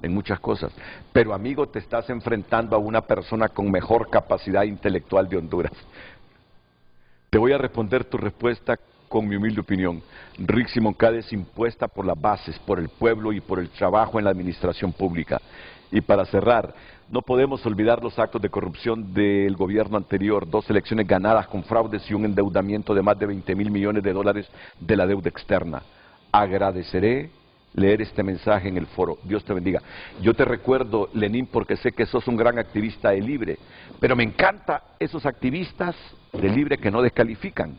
en muchas cosas. Pero amigo, te estás enfrentando a una persona con mejor capacidad intelectual de Honduras. Te voy a responder tu respuesta con mi humilde opinión. Rixi Moncada es impuesta por las bases, por el pueblo y por el trabajo en la administración pública. Y para cerrar, no podemos olvidar los actos de corrupción del gobierno anterior, 2 elecciones ganadas con fraudes y un endeudamiento de más de 20.000 millones de dólares de la deuda externa. Agradeceré leer este mensaje en el foro. Dios te bendiga. Yo te recuerdo, Lenín, porque sé que sos un gran activista de Libre, pero me encanta esos activistas de Libre que no descalifican.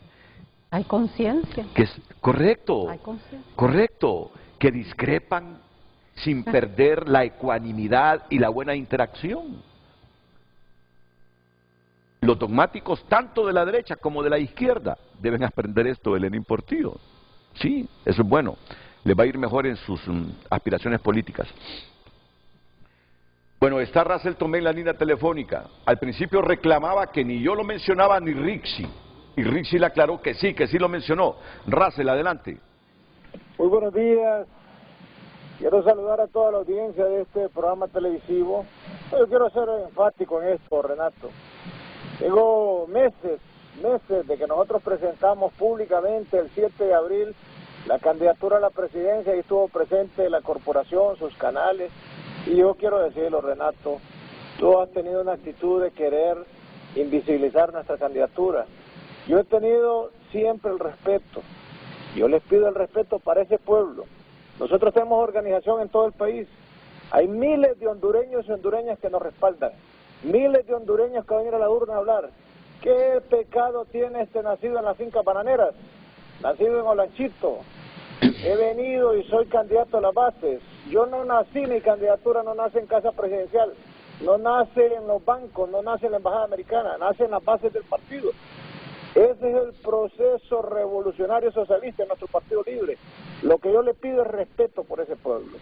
Hay conciencia. Que es correcto, Hay conciencia. correcto, que discrepan sin perder la ecuanimidad y la buena interacción. Los dogmáticos, tanto de la derecha como de la izquierda, deben aprender esto de Lenín Portillo. Sí, eso es bueno. Les va a ir mejor en sus aspiraciones políticas. Bueno, está Russell Tomé en la línea telefónica. Al principio reclamaba que ni yo lo mencionaba ni Rixi. Y Rixi le aclaró que sí lo mencionó. Russell, adelante. Muy buenos días. Quiero saludar a toda la audiencia de este programa televisivo. Yo quiero ser enfático en esto, Renato. Tengo meses de que nosotros presentamos públicamente el 7 de abril la candidatura a la presidencia y estuvo presente la corporación, sus canales. Y yo quiero decirlo, Renato, tú has tenido una actitud de querer invisibilizar nuestra candidatura. Yo he tenido siempre el respeto. Yo les pido el respeto para ese pueblo. Nosotros tenemos organización en todo el país. Hay miles de hondureños y hondureñas que nos respaldan. Miles de hondureños que van a ir a la urna a hablar. ¿Qué pecado tiene este nacido en las fincas bananeras? Nacido en Olanchito. He venido y soy candidato a las bases. Yo no nací, mi candidatura no nace en casa presidencial. No nace en los bancos, no nace en la embajada americana, nace en las bases del partido. Ese es el proceso revolucionario socialista en nuestro Partido Libre. Lo que yo le pido es respeto por ese pueblo.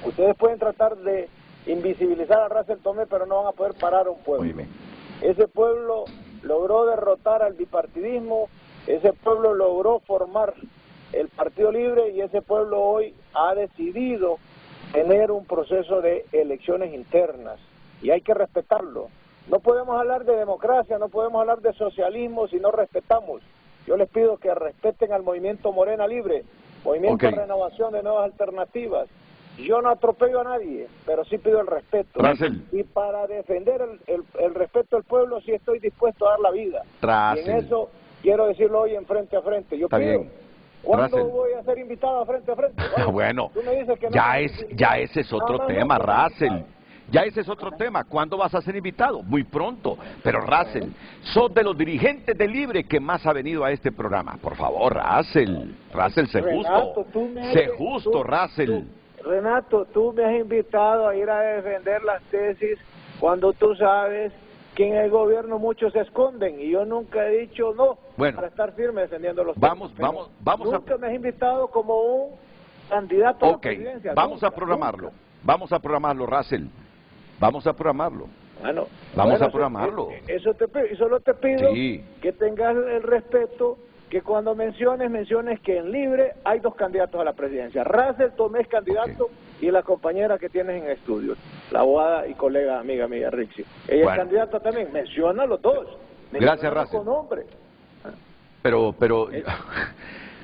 Ustedes pueden tratar de invisibilizar a Russell Tomé, pero no van a poder parar a un pueblo. Ese pueblo logró derrotar al bipartidismo, ese pueblo logró formar el Partido Libre y ese pueblo hoy ha decidido tener un proceso de elecciones internas y hay que respetarlo. No podemos hablar de democracia, no podemos hablar de socialismo si no respetamos. Yo les pido que respeten al movimiento Morena Libre, movimiento de renovación de nuevas alternativas. Yo no atropello a nadie, pero sí pido el respeto. Russell. Y para defender el respeto del pueblo sí estoy dispuesto a dar la vida. Russell. Y en eso quiero decirlo hoy en frente a frente. Yo Está pido. bien. ¿Cuándo Russell. voy a ser invitado a frente? Bueno, tú me dices que no, ya ese es otro tema, Russell. Ya ese es otro tema. ¿Cuándo vas a ser invitado? Muy pronto. Pero Russell, sos de los dirigentes de Libre que más ha venido a este programa. Por favor, Russell. Russell, sé justo. Sé justo, Russell. Renato, tú me has invitado a ir a defender las tesis cuando tú sabes que en el gobierno muchos se esconden y yo nunca he dicho no para estar firme defendiendo los temas. Nunca me has invitado como un candidato a la presidencia. Vamos a programarlo. Vamos a programarlo, Russell. Vamos a programarlo. Vamos a programarlo. Eso te pido, y solo te pido que tengas el respeto, que cuando menciones que en Libre hay 2 candidatos a la presidencia. Russell Tomé es candidato y la compañera que tienes en estudios, la abogada y colega amiga mía, Rixi. Ella es candidata también. Menciona a los 2. Gracias, Russell. Con nombre. Pero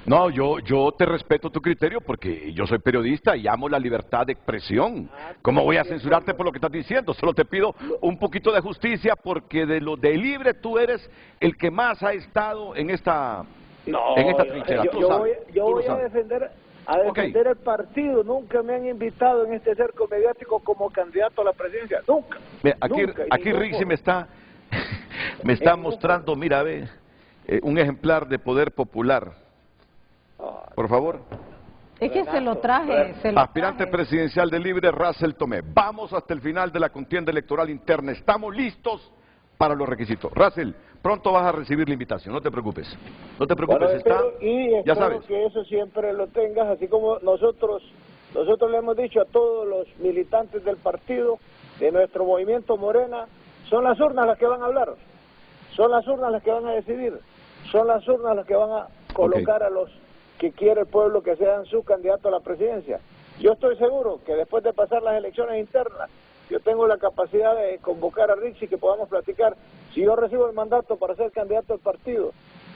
no, yo te respeto tu criterio porque yo soy periodista y amo la libertad de expresión. ¿Cómo voy a censurarte por lo que estás diciendo? Solo te pido un poquito de justicia porque de lo de Libre tú eres el que más ha estado en esta trinchera. Yo voy a defender el partido. Nunca me han invitado en este cerco mediático como candidato a la presidencia. Nunca. Mira, aquí Rixi me está mostrando, mira, ve, un ejemplar de poder popular. Por favor. Es que se lo traje. Aspirante presidencial de Libre, Russell Tomé. Vamos hasta el final de la contienda electoral interna. Estamos listos para los requisitos. Russell, pronto vas a recibir la invitación, no te preocupes. No te preocupes, bueno, está, espero ya sabes. Que eso siempre lo tengas, así como nosotros le hemos dicho a todos los militantes del partido, de nuestro movimiento Morena, son las urnas las que van a hablar, son las urnas las que van a decidir, son las urnas las que van a colocar a los que quiere el pueblo que sean su candidato a la presidencia. Yo estoy seguro que después de pasar las elecciones internas, yo tengo la capacidad de convocar a Richie, que podamos platicar. Si yo recibo el mandato para ser candidato al partido,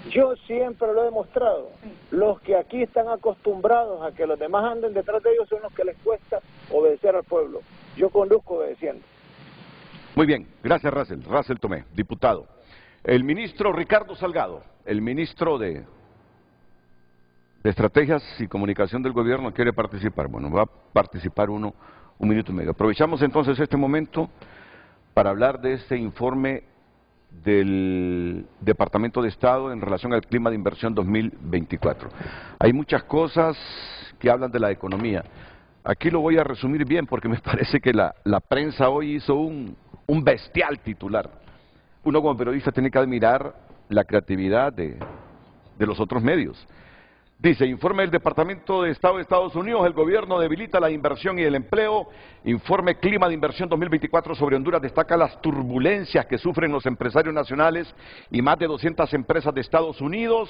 yo siempre lo he demostrado. Los que aquí están acostumbrados a que los demás anden detrás de ellos son los que les cuesta obedecer al pueblo. Yo conduzco obedeciendo. Muy bien, gracias Russell. Russell Tomé, diputado. El ministro Ricardo Salgado, el ministro de Estrategias y Comunicación del Gobierno, quiere participar. Bueno, va a participar un minuto y medio. Aprovechamos entonces este momento para hablar de este informe del Departamento de Estado en relación al clima de inversión 2024. Hay muchas cosas que hablan de la economía. Aquí lo voy a resumir bien porque me parece que la prensa hoy hizo un bestial titular. Uno como periodista tiene que admirar la creatividad de los otros medios. Dice, informe del Departamento de Estado de Estados Unidos, el gobierno debilita la inversión y el empleo. Informe Clima de Inversión 2024 sobre Honduras destaca las turbulencias que sufren los empresarios nacionales y más de 200 empresas de Estados Unidos.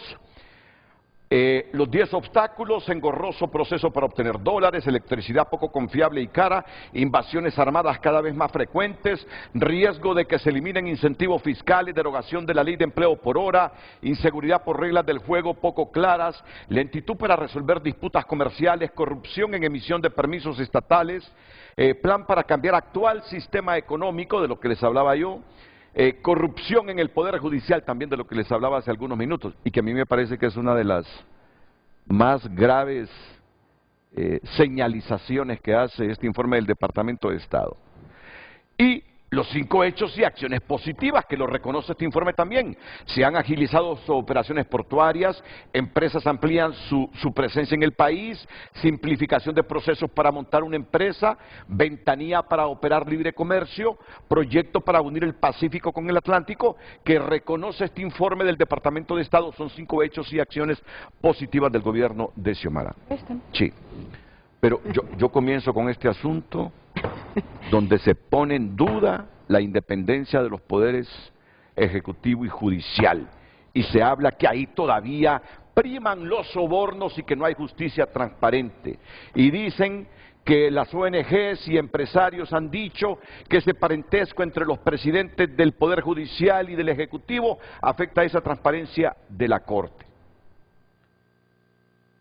Los 10 obstáculos, engorroso proceso para obtener dólares, electricidad poco confiable y cara, invasiones armadas cada vez más frecuentes, riesgo de que se eliminen incentivos fiscales, derogación de la ley de empleo por hora, inseguridad por reglas del juego poco claras, lentitud para resolver disputas comerciales, corrupción en emisión de permisos estatales, plan para cambiar actual sistema económico, de lo que les hablaba yo, corrupción en el Poder Judicial, también de lo que les hablaba hace algunos minutos, y que a mí me parece que es una de las más graves señalizaciones que hace este informe del Departamento de Estado. Y los 5 hechos y acciones positivas, que lo reconoce este informe también. Se han agilizado sus operaciones portuarias, empresas amplían su presencia en el país, simplificación de procesos para montar una empresa, ventanilla para operar libre comercio, proyecto para unir el Pacífico con el Atlántico, que reconoce este informe del Departamento de Estado. Son 5 hechos y acciones positivas del gobierno de Xiomara. Sí, pero yo comienzo con este asunto donde se pone en duda la independencia de los poderes ejecutivo y judicial, y se habla que ahí todavía priman los sobornos y que no hay justicia transparente, y dicen que las ONGs y empresarios han dicho que ese parentesco entre los presidentes del Poder Judicial y del Ejecutivo afecta a esa transparencia de la Corte.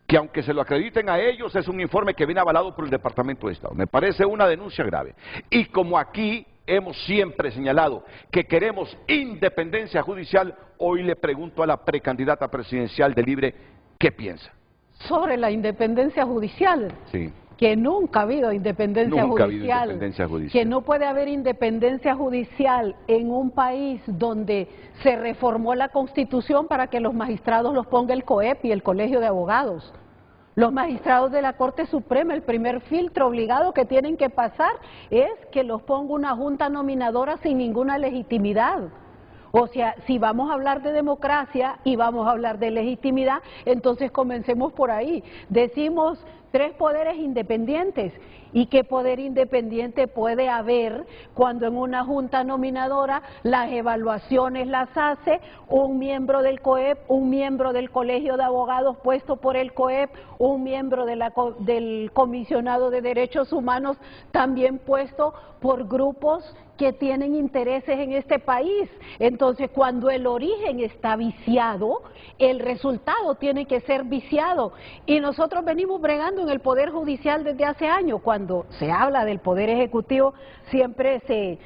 Que aunque se lo acrediten a ellos, es un informe que viene avalado por el Departamento de Estado. Me parece una denuncia grave. Y como aquí hemos siempre señalado que queremos independencia judicial, hoy le pregunto a la precandidata presidencial de Libre, ¿qué piensa? Sobre la independencia judicial. Sí. Que nunca ha habido independencia judicial, que no puede haber independencia judicial en un país donde se reformó la Constitución para que los magistrados los ponga el COEP y el Colegio de Abogados. Los magistrados de la Corte Suprema, el primer filtro obligado que tienen que pasar es que los ponga una junta nominadora sin ninguna legitimidad. O sea, si vamos a hablar de democracia y vamos a hablar de legitimidad, entonces comencemos por ahí. Decimos 3 poderes independientes. ¿Y qué poder independiente puede haber cuando en una junta nominadora las evaluaciones las hace un miembro del COEP, un miembro del Colegio de Abogados puesto por el COEP, un miembro del Comisionado de Derechos Humanos también puesto por grupos que tienen intereses en este país? Entonces, cuando el origen está viciado, el resultado tiene que ser viciado. Y nosotros venimos bregando en el Poder Judicial desde hace años. Cuando se habla del Poder Ejecutivo, siempre se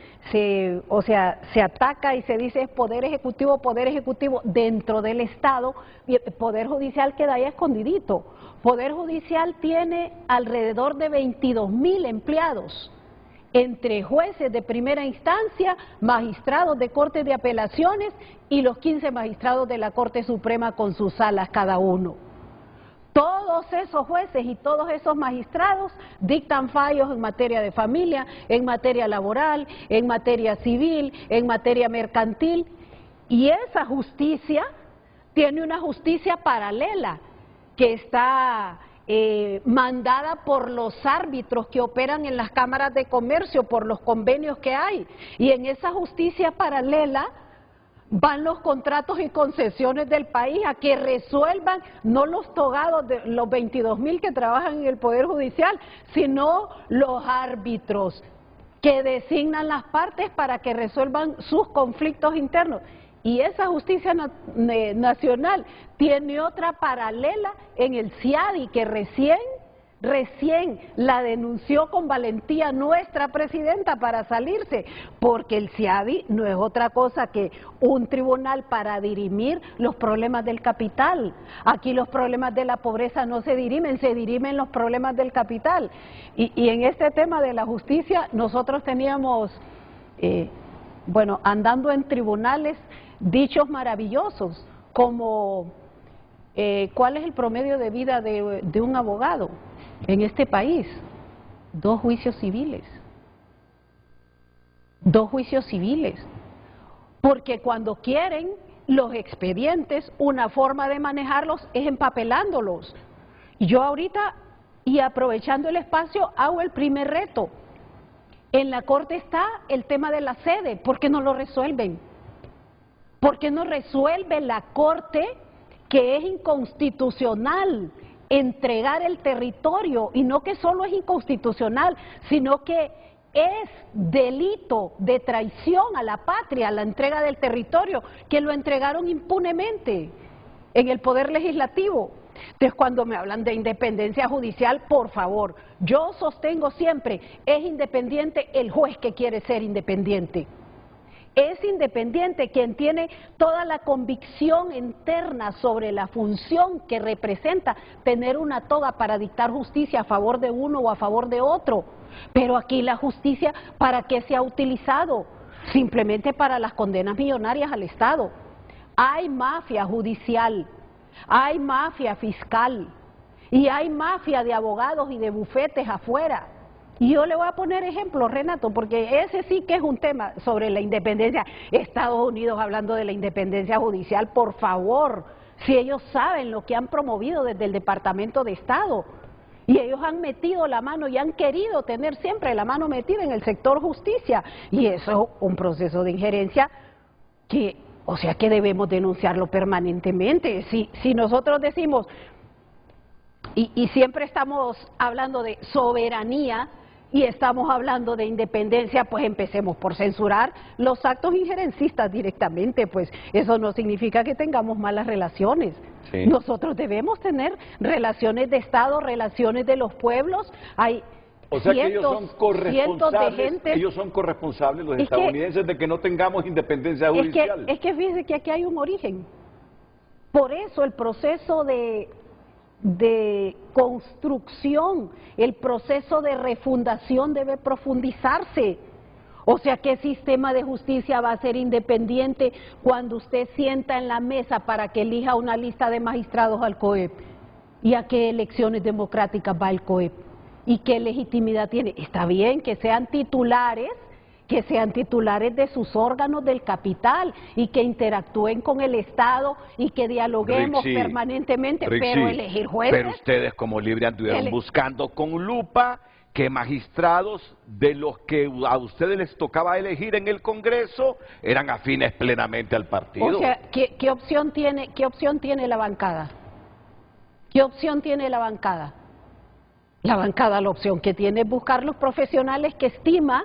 ataca y se dice es Poder Ejecutivo dentro del Estado, y el Poder Judicial queda ahí escondidito. Poder Judicial tiene alrededor de 22.000 empleados, entre jueces de primera instancia, magistrados de cortes de apelaciones y los 15 magistrados de la Corte Suprema con sus salas cada uno. Todo todos esos jueces y todos esos magistrados dictan fallos en materia de familia, en materia laboral, en materia civil, en materia mercantil, y esa justicia tiene una justicia paralela que está mandada por los árbitros que operan en las cámaras de comercio, por los convenios que hay, y en esa justicia paralela van los contratos y concesiones del país a que resuelvan no los togados de los 22.000 que trabajan en el Poder Judicial, sino los árbitros que designan las partes para que resuelvan sus conflictos internos. Y esa justicia nacional tiene otra paralela en el CIADI, que recién la denunció con valentía nuestra presidenta para salirse, porque el CIADI no es otra cosa que un tribunal para dirimir los problemas del capital. Aquí los problemas de la pobreza no se dirimen los problemas del capital. Y en este tema de la justicia nosotros teníamos, andando en tribunales, dichos maravillosos, como ¿cuál es el promedio de vida de un abogado en este país? 2 juicios civiles. 2 juicios civiles. Porque cuando quieren los expedientes, una forma de manejarlos es empapelándolos. Yo ahorita, y aprovechando el espacio, hago el primer reto. En la Corte está el tema de la sede. ¿Por qué no lo resuelven? ¿Por qué no resuelve la Corte que es inconstitucional entregar el territorio? Y no que solo es inconstitucional, sino que es delito de traición a la patria la entrega del territorio, que lo entregaron impunemente en el Poder Legislativo. Entonces, cuando me hablan de independencia judicial, por favor, yo sostengo siempre, es independiente el juez que quiere ser independiente. Es independiente quien tiene toda la convicción interna sobre la función que representa tener una toga para dictar justicia a favor de uno o a favor de otro. Pero aquí la justicia, ¿para qué se ha utilizado? Simplemente para las condenas millonarias al Estado. Hay mafia judicial, hay mafia fiscal y hay mafia de abogados y de bufetes afuera. Y yo le voy a poner ejemplo, Renato, porque ese sí que es un tema sobre la independencia. Estados Unidos hablando de la independencia judicial, por favor, si ellos saben lo que han promovido desde el Departamento de Estado, y ellos han metido la mano y han querido tener siempre la mano metida en el sector justicia, y eso es un proceso de injerencia que, o sea, que debemos denunciarlo permanentemente. Si nosotros decimos, y siempre estamos hablando de soberanía, y estamos hablando de independencia, pues empecemos por censurar los actos injerencistas directamente, pues eso no significa que tengamos malas relaciones. Sí. Nosotros debemos tener relaciones de Estado, relaciones de los pueblos. Hay o sea que ellos son corresponsables los estadounidenses de que no tengamos independencia judicial. Es que fíjense que aquí hay un origen. Por eso el proceso de construcción, el proceso de refundación debe profundizarse. O sea, ¿qué sistema de justicia va a ser independiente cuando usted sienta en la mesa para que elija una lista de magistrados al COEP? ¿Y a qué elecciones democráticas va el COEP? ¿Y qué legitimidad tiene? Está bien que sean titulares de sus órganos del capital y que interactúen con el Estado y que dialoguemos permanentemente, pero elegir jueces... Pero ustedes como Libre anduvieron buscando con lupa que magistrados de los que a ustedes les tocaba elegir en el Congreso eran afines plenamente al partido. O sea, ¿qué opción tiene la bancada? ¿Qué opción tiene la bancada? La bancada, la opción que tiene es buscar los profesionales que estima,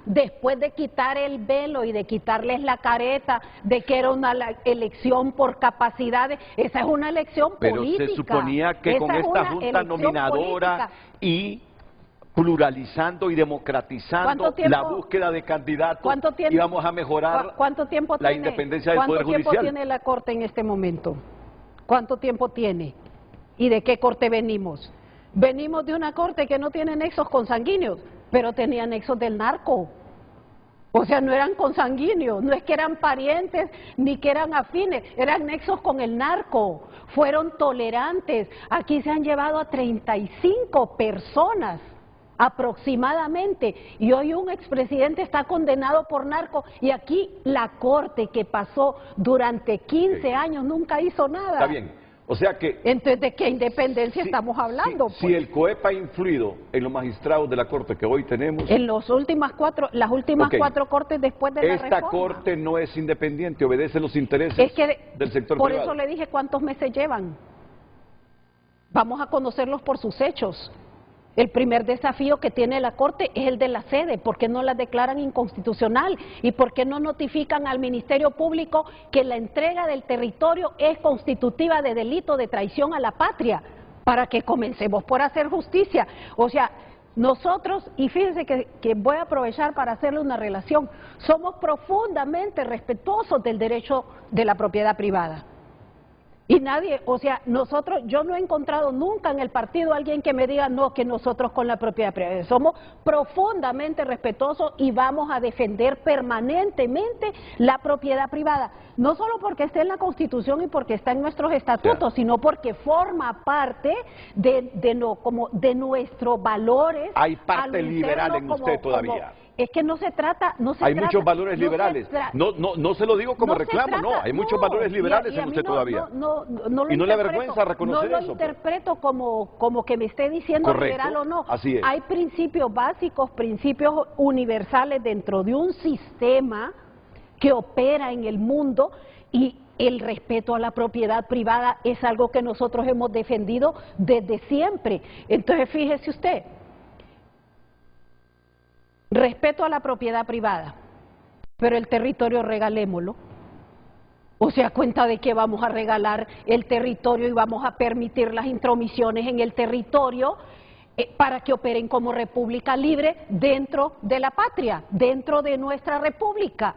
después de quitar el velo y de quitarles la careta de que era una elección por capacidades, esa es una elección política. Pero se suponía que con esta junta nominadora y pluralizando y democratizando la búsqueda de candidatos íbamos a mejorar la independencia del Poder Judicial. ¿Cuánto tiempo tiene la Corte en este momento? ¿Cuánto tiempo tiene? ¿Y de qué Corte venimos? Venimos de una Corte que no tiene nexos consanguíneos, pero tenía nexos del narco. O sea, no eran consanguíneos, no es que eran parientes ni que eran afines, eran nexos con el narco, fueron tolerantes. Aquí se han llevado a 35 personas aproximadamente, y hoy un expresidente está condenado por narco, y aquí la corte que pasó durante 15 años nunca hizo nada. Está bien. O sea que... Entonces, ¿de qué independencia estamos hablando? Pues? Si el COEP ha influido en los magistrados de la Corte que hoy tenemos... En las últimas cuatro cortes después de la reforma. Esta Corte no es independiente, obedece los intereses del sector por privado. Por eso le dije cuántos meses llevan. Vamos a conocerlos por sus hechos. El primer desafío que tiene la Corte es el de la sede. ¿Por qué no la declaran inconstitucional? ¿Y por qué no notifican al Ministerio Público que la entrega del territorio es constitutiva de delito de traición a la patria? Para que comencemos por hacer justicia. O sea, nosotros, y fíjense que voy a aprovechar para hacerle una relación, somos profundamente respetuosos del derecho de la propiedad privada. Y nadie, o sea, yo no he encontrado nunca en el partido alguien que me diga no, que nosotros con la propiedad privada. Somos profundamente respetuosos y vamos a defender permanentemente la propiedad privada. No solo porque esté en la Constitución y porque está en nuestros estatutos, sino porque forma parte de nuestros valores. Hay parte liberal en usted todavía. Es que no se trata... hay muchos valores liberales. No se lo digo como reclamo, hay muchos valores liberales en usted todavía. Y no le avergüenza reconocer eso. No lo interpreto como que me esté diciendo liberal o no. Así es. Hay principios básicos, principios universales dentro de un sistema que opera en el mundo, y el respeto a la propiedad privada es algo que nosotros hemos defendido desde siempre. Entonces, fíjese usted, respeto a la propiedad privada, pero el territorio regalémoslo. O sea, cuenta de que vamos a regalar el territorio y vamos a permitir las intromisiones en el territorio para que operen como república libre dentro de la patria, dentro de nuestra república.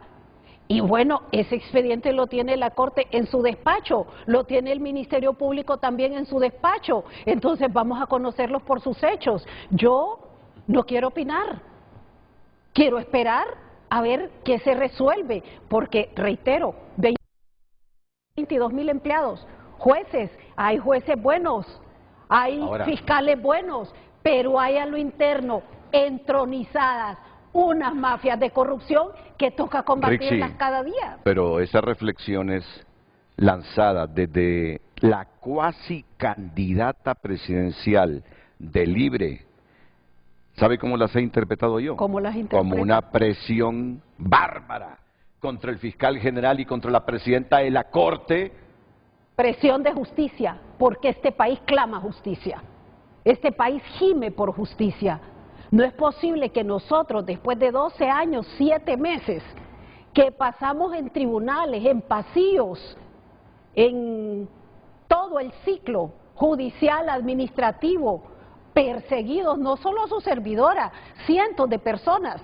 Y bueno, ese expediente lo tiene la Corte en su despacho, lo tiene el Ministerio Público también en su despacho. Entonces vamos a conocerlos por sus hechos. Yo no quiero opinar. Quiero esperar a ver qué se resuelve, porque, reitero, 22.000 empleados, jueces, hay jueces buenos, hay fiscales buenos, pero hay a lo interno entronizadas unas mafias de corrupción que toca combatirlas cada día. Pero esas reflexiones lanzadas desde la cuasi candidata presidencial de Libre, ¿sabe cómo las he interpretado yo? ¿Cómo las interpreto? Como una presión bárbara contra el fiscal general y contra la presidenta de la Corte. Presión de justicia, porque este país clama justicia. Este país gime por justicia. No es posible que nosotros, después de 12 años, 7 meses, que pasamos en tribunales, en pasillos, en todo el ciclo judicial, administrativo, perseguidos, no solo su servidora, cientos de personas,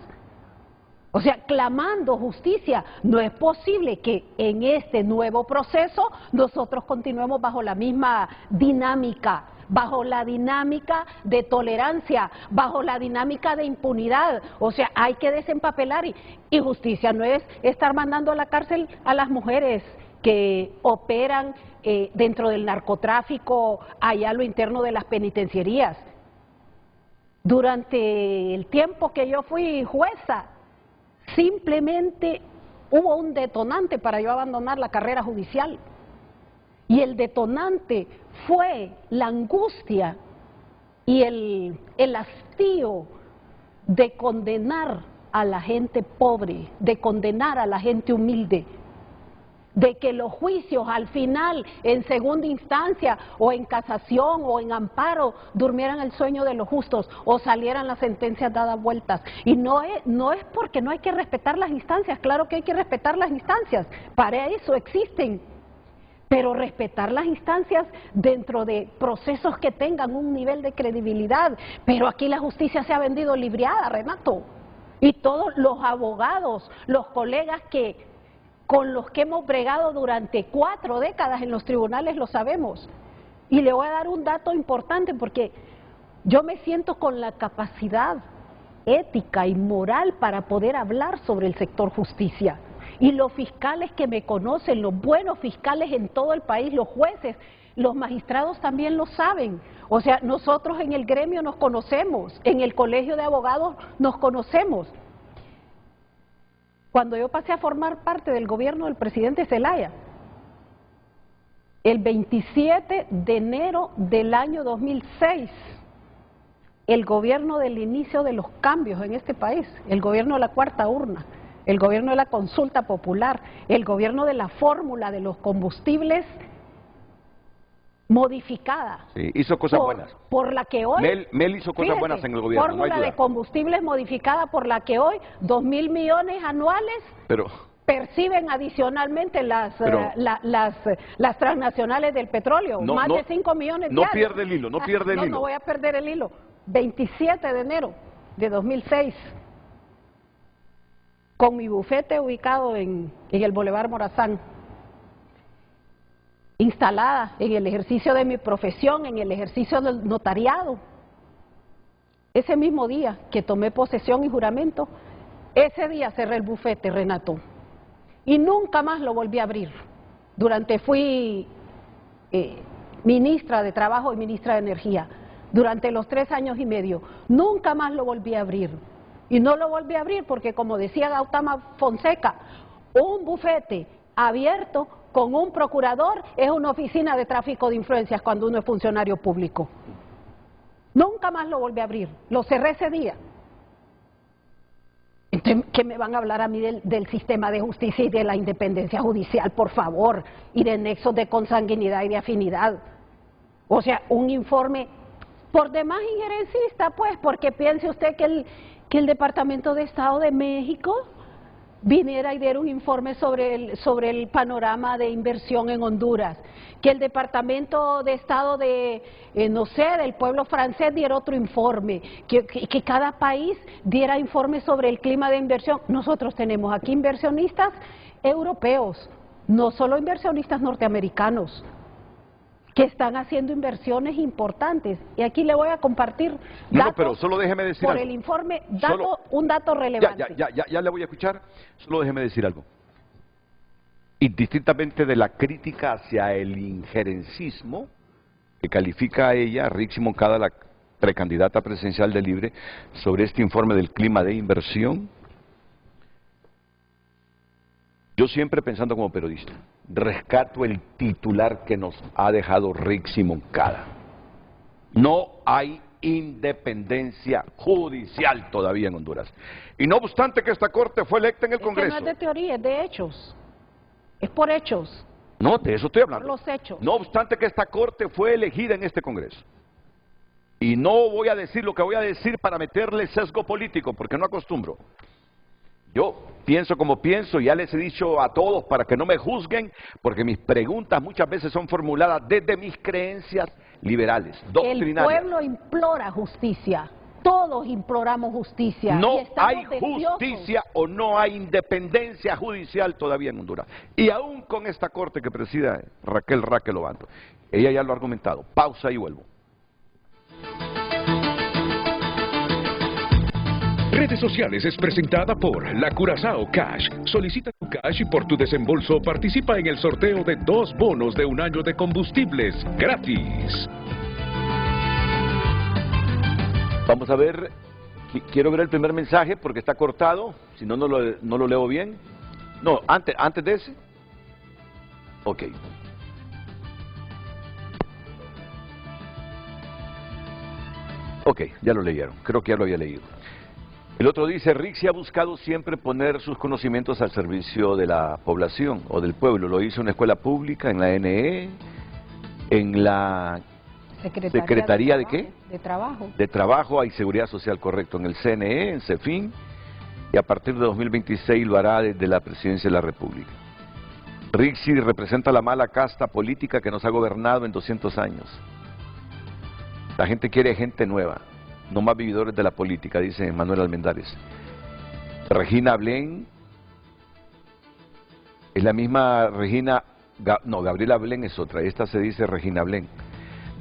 o sea, clamando justicia. No es posible que en este nuevo proceso nosotros continuemos bajo la misma dinámica, bajo la dinámica de tolerancia, bajo la dinámica de impunidad. O sea, hay que desempapelar, y justicia no es estar mandando a la cárcel a las mujeres que operan dentro del narcotráfico, allá a lo interno de las penitenciarías. Durante el tiempo que yo fui jueza, simplemente hubo un detonante para yo abandonar la carrera judicial. Y el detonante fue la angustia y el hastío de condenar a la gente pobre, de condenar a la gente humilde, de que los juicios al final, en segunda instancia, o en casación, o en amparo, durmieran el sueño de los justos, o salieran las sentencias dadas vueltas. Y no es porque no hay que respetar las instancias, claro que hay que respetar las instancias, para eso existen. Pero respetar las instancias dentro de procesos que tengan un nivel de credibilidad. Pero aquí la justicia se ha vendido libriada, Renato. Y todos los abogados, los colegas con los que hemos bregado durante 4 décadas en los tribunales lo sabemos. Y le voy a dar un dato importante porque yo me siento con la capacidad, ética y moral para poder hablar sobre el sector justicia. Y los fiscales que me conocen, los buenos fiscales en todo el país, los jueces, los magistrados también lo saben. O sea, nosotros en el gremio nos conocemos, en el colegio de abogados nos conocemos. Cuando yo pasé a formar parte del gobierno del presidente Zelaya, el 27 de enero del año 2006, el gobierno del inicio de los cambios en este país, el gobierno de la cuarta urna, el gobierno de la consulta popular, el gobierno de la fórmula de los combustibles modificada. Sí, hizo cosas buenas. Por la que hoy... Mel hizo cosas buenas en el gobierno, fórmula no hay duda. de combustibles modificada por la que hoy 2.000 millones anuales perciben adicionalmente las transnacionales del petróleo, más de 5 millones diarios. No pierde el hilo, no pierde el hilo. No voy a perder el hilo. 27 de enero de 2006, con mi bufete ubicado en el Boulevard Morazán, instalada en el ejercicio de mi profesión, en el ejercicio del notariado. Ese mismo día que tomé posesión y juramento, ese día cerré el bufete, Renato, y nunca más lo volví a abrir. Fui ministra de Trabajo y ministra de Energía, durante los 3 años y medio, nunca más lo volví a abrir. Y no lo volví a abrir porque, como decía Gautama Fonseca, un bufete abierto con un procurador es una oficina de tráfico de influencias cuando uno es funcionario público. Nunca más lo volví a abrir, lo cerré ese día. Entonces, ¿qué me van a hablar a mí del sistema de justicia y de la independencia judicial, por favor? Y de nexos de consanguinidad y de afinidad. O sea, un informe por demás injerencista, pues, porque piense usted que el Departamento de Estado de México viniera y diera un informe sobre el panorama de inversión en Honduras, que el Departamento de Estado del pueblo francés diera otro informe, que cada país diera informes sobre el clima de inversión. Nosotros tenemos aquí inversionistas europeos, no solo inversionistas norteamericanos, que están haciendo inversiones importantes. Y aquí le voy a compartir datos pero solo déjeme decir por algo. El informe, un dato relevante. Ya le voy a escuchar, solo déjeme decir algo. Indistintamente de la crítica hacia el injerencismo que califica a ella, Rixi Moncada, la precandidata presidencial de Libre, sobre este informe del clima de inversión, yo siempre pensando como periodista, rescato el titular que nos ha dejado Rixi Moncada. No hay independencia judicial todavía en Honduras. Y no obstante que esta corte fue electa en el Congreso. Que no es de teoría, es de hechos. Es por hechos. No, de eso estoy hablando. Por los hechos. No obstante que esta corte fue elegida en este Congreso. Y no voy a decir lo que voy a decir para meterle sesgo político, porque no acostumbro. Yo pienso como pienso, ya les he dicho a todos para que no me juzguen, porque mis preguntas muchas veces son formuladas desde mis creencias liberales, doctrinarias. El pueblo implora justicia, todos imploramos justicia. No hay justicia o no hay independencia judicial todavía en Honduras. Y aún con esta corte que presida Raquel Obando, ella ya lo ha argumentado. Pausa y vuelvo. Redes Sociales es presentada por La Curazao Cash. Solicita tu cash y por tu desembolso participa en el sorteo de 2 bonos de 1 año de combustibles gratis. Vamos a ver, quiero ver el primer mensaje porque está cortado, si no, no lo leo bien. No, antes de ese. Ok. Ok, ya lo leyeron, creo que ya lo había leído. El otro dice, Rixi ha buscado siempre poner sus conocimientos al servicio de la población o del pueblo. Lo hizo en la escuela pública, en la NE, en la Secretaría ¿de qué? De Trabajo. De Trabajo y Seguridad Social, correcto, en el CNE, en CEFIN, y a partir de 2026 lo hará desde la Presidencia de la República. Rixi representa la mala casta política que nos ha gobernado en 200 años. La gente quiere gente nueva. No más vividores de la política, dice Manuel Almendares. Regina Blén, es la misma Regina, no, Gabriela Blén es otra, esta se dice Regina Blén.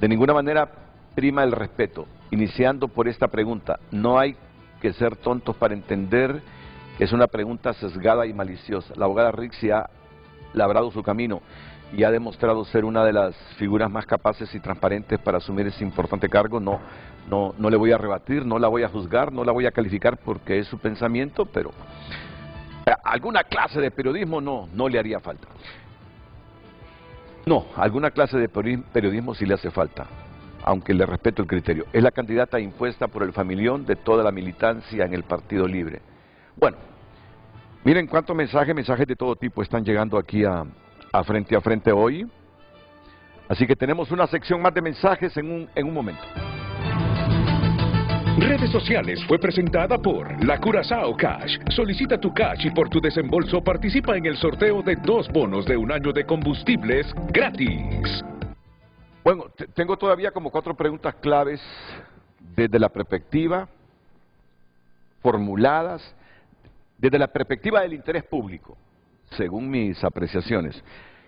De ninguna manera prima el respeto, iniciando por esta pregunta, no hay que ser tontos para entender que es una pregunta sesgada y maliciosa. La abogada Rixi ha labrado su camino y ha demostrado ser una de las figuras más capaces y transparentes para asumir ese importante cargo. No le voy a rebatir, no la voy a juzgar, no la voy a calificar porque es su pensamiento, pero alguna clase de periodismo no le haría falta. No, alguna clase de periodismo sí le hace falta, aunque le respeto el criterio. Es la candidata impuesta por el familión de toda la militancia en el Partido Libre. Bueno, miren cuántos mensajes de todo tipo están llegando aquí a frente hoy. Así que tenemos una sección más de mensajes en un momento. Redes Sociales fue presentada por La Curazao Cash. Solicita tu cash y por tu desembolso participa en el sorteo de 2 bonos de 1 año de combustibles gratis. Bueno, tengo todavía como 4 preguntas claves desde la perspectiva formuladas, desde la perspectiva del interés público, según mis apreciaciones,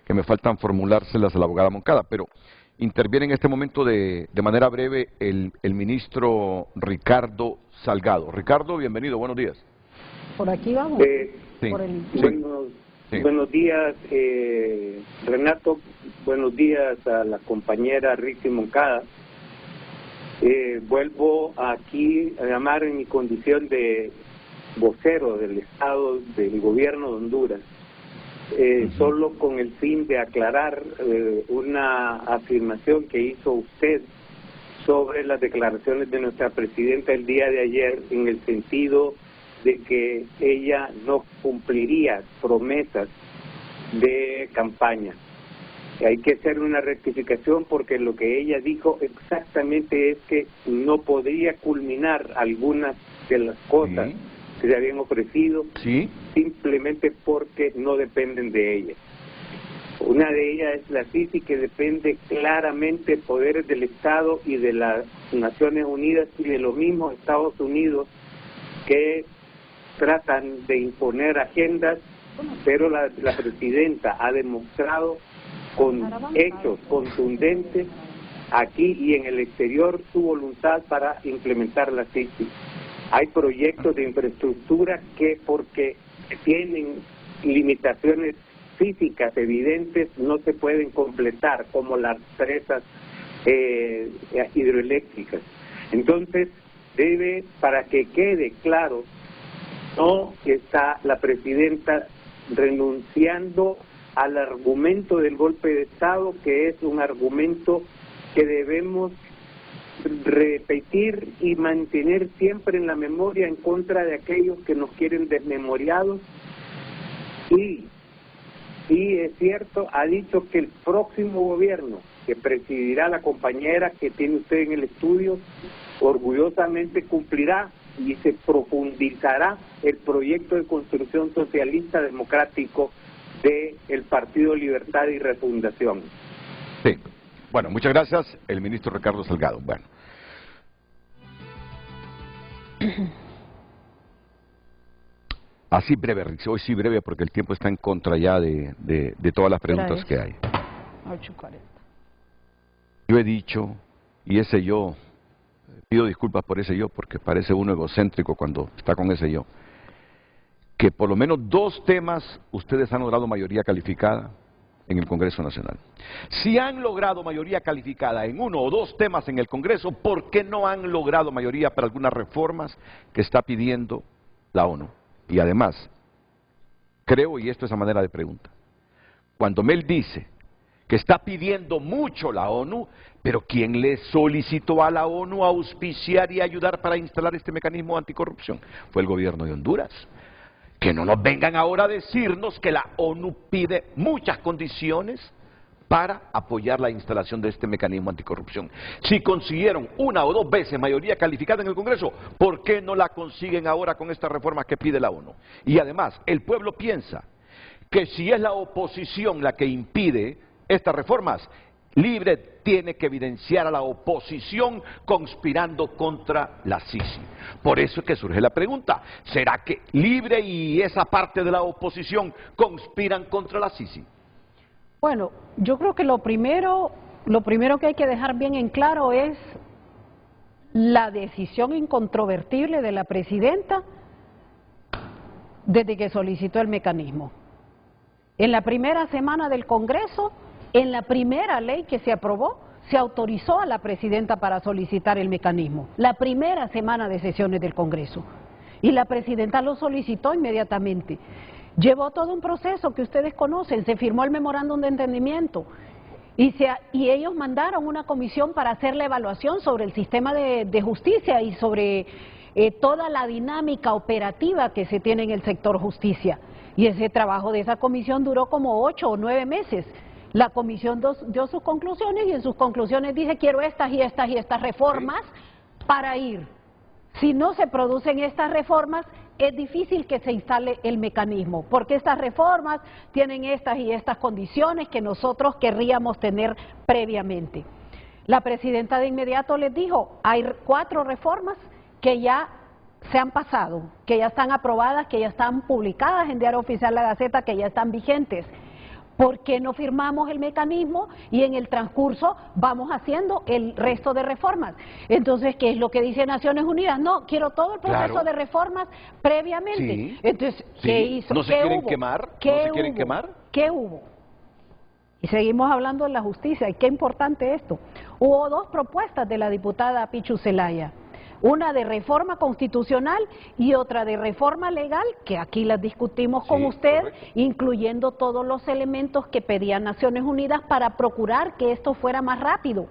que me faltan formulárselas a la abogada Moncada, pero interviene en este momento de manera breve el ministro Ricardo Salgado. Ricardo, bienvenido, buenos días. Por aquí vamos. Buenos días, Renato, buenos días a la compañera Rixi Moncada. Vuelvo aquí a llamar en mi condición de vocero del Estado, del gobierno de Honduras. Solo con el fin de aclarar una afirmación que hizo usted sobre las declaraciones de nuestra presidenta el día de ayer, en el sentido de que ella no cumpliría promesas de campaña. Hay que hacer una rectificación porque lo que ella dijo exactamente es que no podría culminar algunas de las cosas que se habían ofrecido, simplemente porque no dependen de ella. Una de ellas es la CICI, que depende claramente de poderes del Estado y de las Naciones Unidas y de los mismos Estados Unidos, que tratan de imponer agendas, pero la presidenta ha demostrado con hechos contundentes aquí y en el exterior su voluntad para implementar la CICI. Hay proyectos de infraestructura que, porque tienen limitaciones físicas evidentes, no se pueden completar, como las presas hidroeléctricas. Entonces, para que quede claro, no está la presidenta renunciando al argumento del golpe de Estado, que es un argumento que debemos repetir y mantener siempre en la memoria en contra de aquellos que nos quieren desmemoriados. Y es cierto, ha dicho que el próximo gobierno que presidirá la compañera que tiene usted en el estudio, orgullosamente cumplirá y se profundizará el proyecto de construcción socialista democrático del Partido Libertad y Refundación. Sí. Bueno, muchas gracias, el ministro Ricardo Salgado. Bueno. Así breve, Rick, hoy sí breve porque el tiempo está en contra ya de todas las preguntas que hay. 8:40. Yo he dicho, y ese yo, pido disculpas por ese yo, porque parece uno egocéntrico cuando está con ese yo, que por lo menos 2 temas ustedes han logrado mayoría calificada en el Congreso Nacional. Si han logrado mayoría calificada en 1 o 2 temas en el Congreso, ¿por qué no han logrado mayoría para algunas reformas que está pidiendo la ONU? Y además, creo, y esto es a manera de pregunta, cuando Mel dice que está pidiendo mucho la ONU, pero ¿quién le solicitó a la ONU auspiciar y ayudar para instalar este mecanismo anticorrupción? Fue el gobierno de Honduras. Que no nos vengan ahora a decirnos que la ONU pide muchas condiciones para apoyar la instalación de este mecanismo anticorrupción. Si consiguieron 1 o 2 veces mayoría calificada en el Congreso, ¿por qué no la consiguen ahora con estas reformas que pide la ONU? Y además, el pueblo piensa que si es la oposición la que impide estas reformas, Libre tiene que evidenciar a la oposición conspirando contra la CICI. Por eso es que surge la pregunta, ¿será que Libre y esa parte de la oposición conspiran contra la CICI? Bueno, yo creo que lo primero que hay que dejar bien en claro es la decisión incontrovertible de la presidenta desde que solicitó el mecanismo. En la primera semana del Congreso, en la primera ley que se aprobó, se autorizó a la presidenta para solicitar el mecanismo. La primera semana de sesiones del Congreso. Y la presidenta lo solicitó inmediatamente. Llevó todo un proceso que ustedes conocen, se firmó el memorándum de entendimiento y ellos mandaron una comisión para hacer la evaluación sobre el sistema de justicia y sobre toda la dinámica operativa que se tiene en el sector justicia. Y ese trabajo de esa comisión duró como 8 o 9 meses. La comisión dio sus conclusiones y en sus conclusiones dice quiero estas y estas y estas reformas para ir. Si no se producen estas reformas, es difícil que se instale el mecanismo, porque estas reformas tienen estas y estas condiciones que nosotros querríamos tener previamente. La presidenta de inmediato les dijo, hay 4 reformas que ya se han pasado, que ya están aprobadas, que ya están publicadas en Diario Oficial La Gaceta, que ya están vigentes. ¿Por qué no firmamos el mecanismo y en el transcurso vamos haciendo el resto de reformas? Entonces, ¿qué es lo que dice Naciones Unidas? No, quiero todo el proceso de reformas previamente. Sí. Entonces, ¿qué hizo? ¿No se quieren quemar? ¿No se quieren quemar? ¿Qué hubo? Y seguimos hablando de la justicia, y qué importante esto. Hubo 2 propuestas de la diputada Pichu Zelaya. Una de reforma constitucional y otra de reforma legal, que aquí las discutimos con usted, correcto, incluyendo todos los elementos que pedía Naciones Unidas para procurar que esto fuera más rápido.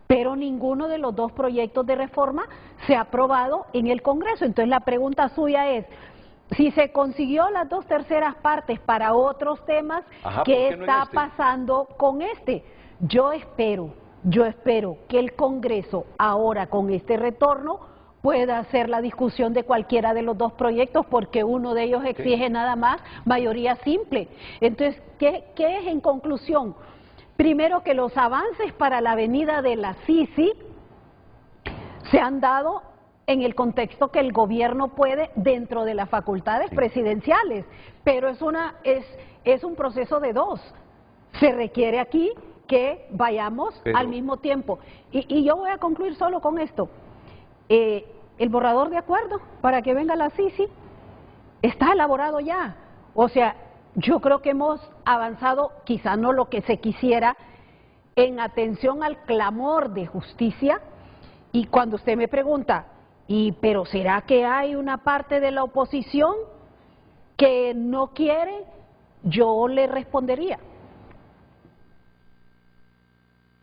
Pero ninguno de los 2 proyectos de reforma se ha aprobado en el Congreso. Entonces la pregunta suya es, si se consiguió las 2/3 partes para otros temas, ¿qué está pasando con este? Yo espero que el Congreso ahora con este retorno pueda hacer la discusión de cualquiera de los 2 proyectos porque uno de ellos exige nada más mayoría simple. Entonces, ¿qué es en conclusión? Primero, que los avances para la avenida de la Sisi se han dado en el contexto que el gobierno puede dentro de las facultades presidenciales, pero es un proceso de 2. Se requiere aquí que vayamos al mismo tiempo. Y yo voy a concluir solo con esto. El borrador de acuerdo para que venga la Sisi está elaborado ya. O sea, yo creo que hemos avanzado, quizá no lo que se quisiera, en atención al clamor de justicia. Y cuando usted me pregunta, ¿pero será que hay una parte de la oposición que no quiere? Yo le respondería.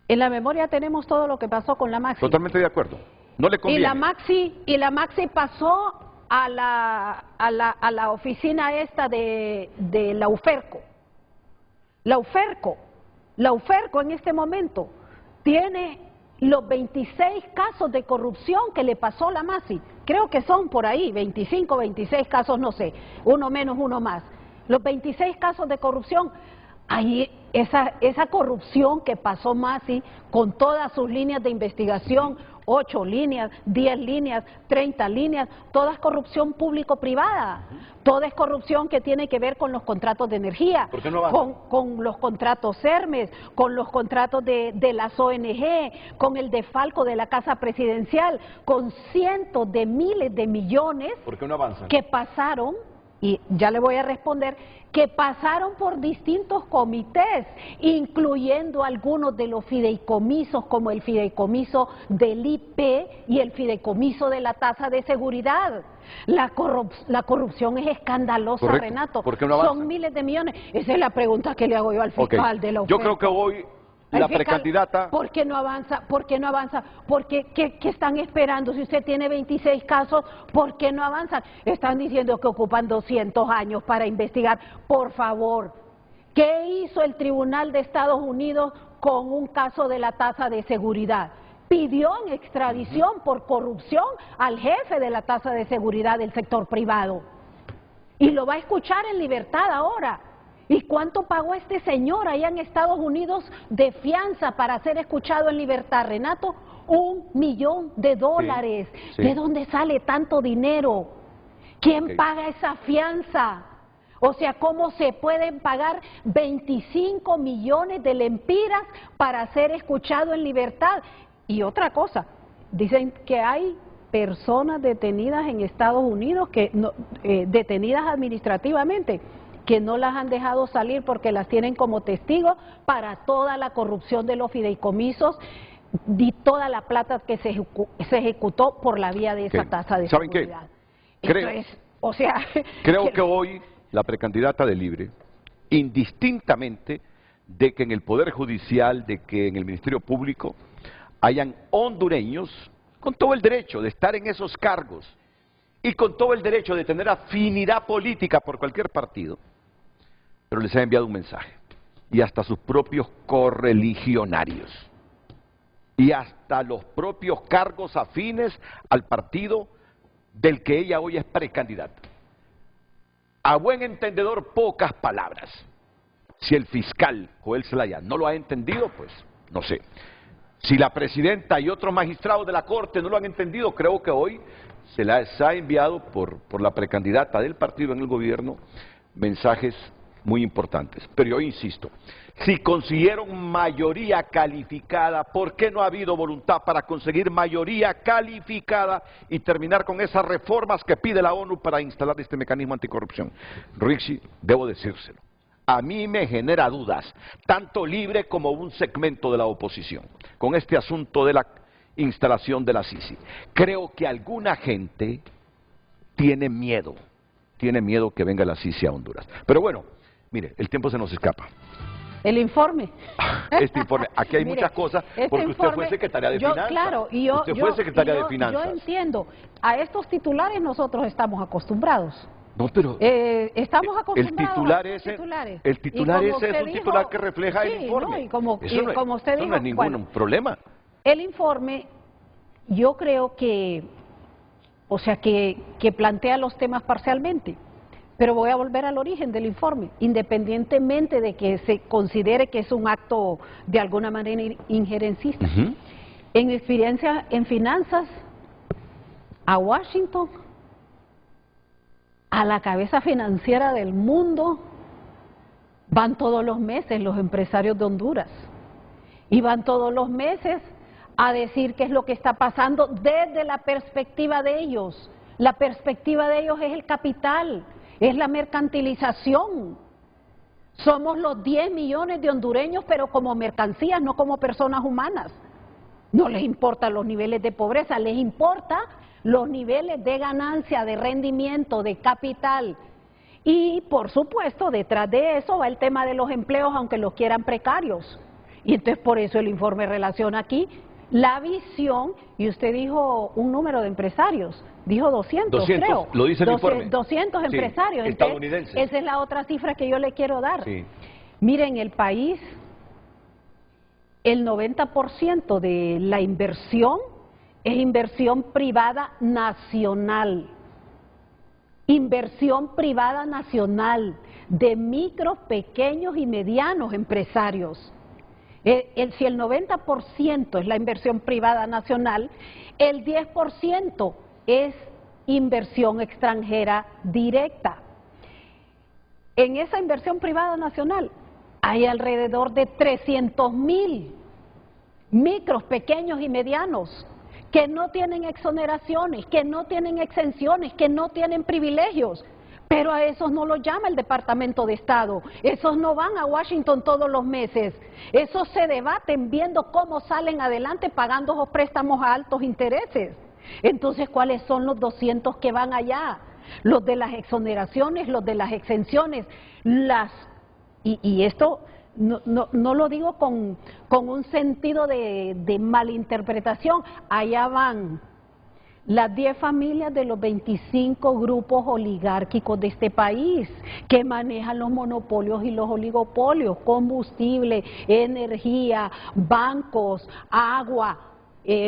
En la memoria tenemos todo lo que pasó con la Maxi. Totalmente de acuerdo. No le conviene. Y la Maxi pasó a la oficina esta de la UFERCO. La UFERCO en este momento tiene los 26 casos de corrupción que le pasó la Maxi. Creo que son por ahí, 25, 26 casos, no sé, uno menos, uno más. Los 26 casos de corrupción. Ahí esa corrupción que pasó Maxi con todas sus líneas de investigación, 8 líneas, 10 líneas, 30 líneas, toda es corrupción público-privada, toda es corrupción que tiene que ver con los contratos de energía, ¿por qué no avanza? Con los contratos Hermes, con los contratos de las ONG, con el desfalco de la Casa Presidencial, con cientos de miles de millones. ¿Por qué no avanzan? Que pasaron, y ya le voy a responder, que pasaron por distintos comités, incluyendo algunos de los fideicomisos, como el fideicomiso del IP y el fideicomiso de la tasa de seguridad. La corrupción es escandalosa, correcto, Renato. ¿Por qué no avanza? Son miles de millones. Esa es la pregunta que le hago yo al fiscal de la UFERCO. Yo creo que hoy la precandidata... ¿Por qué no avanza? ¿Por qué no avanza? ¿Qué están esperando? Si usted tiene 26 casos, ¿por qué no avanzan? Están diciendo que ocupan 200 años para investigar. Por favor, ¿qué hizo el Tribunal de Estados Unidos con un caso de la tasa de seguridad? Pidió en extradición por corrupción al jefe de la tasa de seguridad del sector privado. Y lo va a escuchar en libertad ahora. ¿Y cuánto pagó este señor allá en Estados Unidos de fianza para ser escuchado en libertad, Renato? $1 millón. Sí. ¿De dónde sale tanto dinero? ¿Quién paga esa fianza? O sea, ¿cómo se pueden pagar 25 millones de lempiras para ser escuchado en libertad? Y otra cosa, Dicen que hay personas detenidas en Estados Unidos, detenidas administrativamente, que no las han dejado salir porque las tienen como testigos para toda la corrupción de los fideicomisos y toda la plata que se ejecutó por la vía de esa tasa de seguridad. ¿Saben qué? Creo que hoy la precandidata de Libre, indistintamente de que en el Poder Judicial, de que en el Ministerio Público hayan hondureños con todo el derecho de estar en esos cargos y con todo el derecho de tener afinidad política por cualquier partido, pero les ha enviado un mensaje, y hasta sus propios correligionarios, y hasta los propios cargos afines al partido del que ella hoy es precandidata. A buen entendedor, pocas palabras. Si el fiscal Joel Zelaya no lo ha entendido, pues no sé. Si la presidenta y otros magistrados de la Corte no lo han entendido, creo que hoy se les ha enviado por la precandidata del partido en el gobierno mensajes muy importantes. Pero yo insisto, si consiguieron mayoría calificada, ¿por qué no ha habido voluntad para conseguir mayoría calificada y terminar con esas reformas que pide la ONU para instalar este mecanismo anticorrupción? Rixi, debo decírselo, a mí me genera dudas, tanto Libre como un segmento de la oposición, con este asunto de la instalación de la Sisi. Creo que alguna gente tiene miedo que venga la Sisi a Honduras. Pero bueno, mire, el tiempo se nos escapa. El informe. Este informe, aquí hay muchas cosas, porque usted fue secretaria de Finanzas. Claro, usted fue secretaria de Finanzas. Yo entiendo, a estos titulares nosotros estamos acostumbrados. No, pero estamos acostumbrados el titular ese es un titular que refleja el informe. No, como usted dijo, no es ningún problema. El informe, yo creo que, que plantea los temas parcialmente, pero voy a volver al origen del informe, independientemente de que se considere que es un acto de alguna manera injerencista. En mi experiencia en finanzas, a Washington, a la cabeza financiera del mundo, van todos los meses los empresarios de Honduras. Y van todos los meses a decir qué es lo que está pasando desde la perspectiva de ellos. La perspectiva de ellos es el capital, es la mercantilización. Somos los 10 millones de hondureños, pero como mercancías, no como personas humanas. No les importan los niveles de pobreza, les importa los niveles de ganancia, de rendimiento, de capital. Y por supuesto, detrás de eso va el tema de los empleos, aunque los quieran precarios. Y entonces por eso el informe relaciona aquí la visión, y usted dijo un número de empresarios, dijo 200 creo. Lo dice el informe. 200 empresarios. Estadounidenses. Esa es la otra cifra que yo le quiero dar. Sí. Miren, el país, el 90% de la inversión es inversión privada nacional. Inversión privada nacional de micros, pequeños y medianos empresarios. Si el 90% es la inversión privada nacional, el 10% es inversión extranjera directa. En esa inversión privada nacional hay alrededor de 300,000 micros, pequeños y medianos que no tienen exoneraciones, que no tienen exenciones, que no tienen privilegios. Pero a esos no los llama el Departamento de Estado, esos no van a Washington todos los meses, esos se debaten viendo cómo salen adelante pagando esos préstamos a altos intereses. Entonces, ¿cuáles son los 200 que van allá? Los de las exoneraciones, los de las exenciones, y esto no lo digo con un sentido de malinterpretación, allá van las 10 familias de los 25 grupos oligárquicos de este país que manejan los monopolios y los oligopolios, combustible, energía, bancos, agua,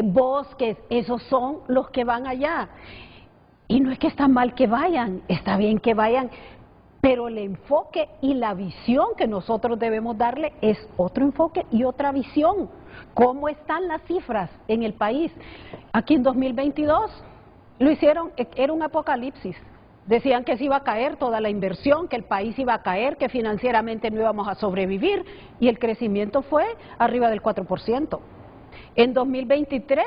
bosques, esos son los que van allá. Y no es que está mal que vayan, está bien que vayan, pero el enfoque y la visión que nosotros debemos darle es otro enfoque y otra visión. ¿Cómo están las cifras en el país? Aquí en 2022 lo hicieron, era un apocalipsis. Decían que se iba a caer toda la inversión, que el país iba a caer, que financieramente no íbamos a sobrevivir, y el crecimiento fue arriba del 4%. En 2023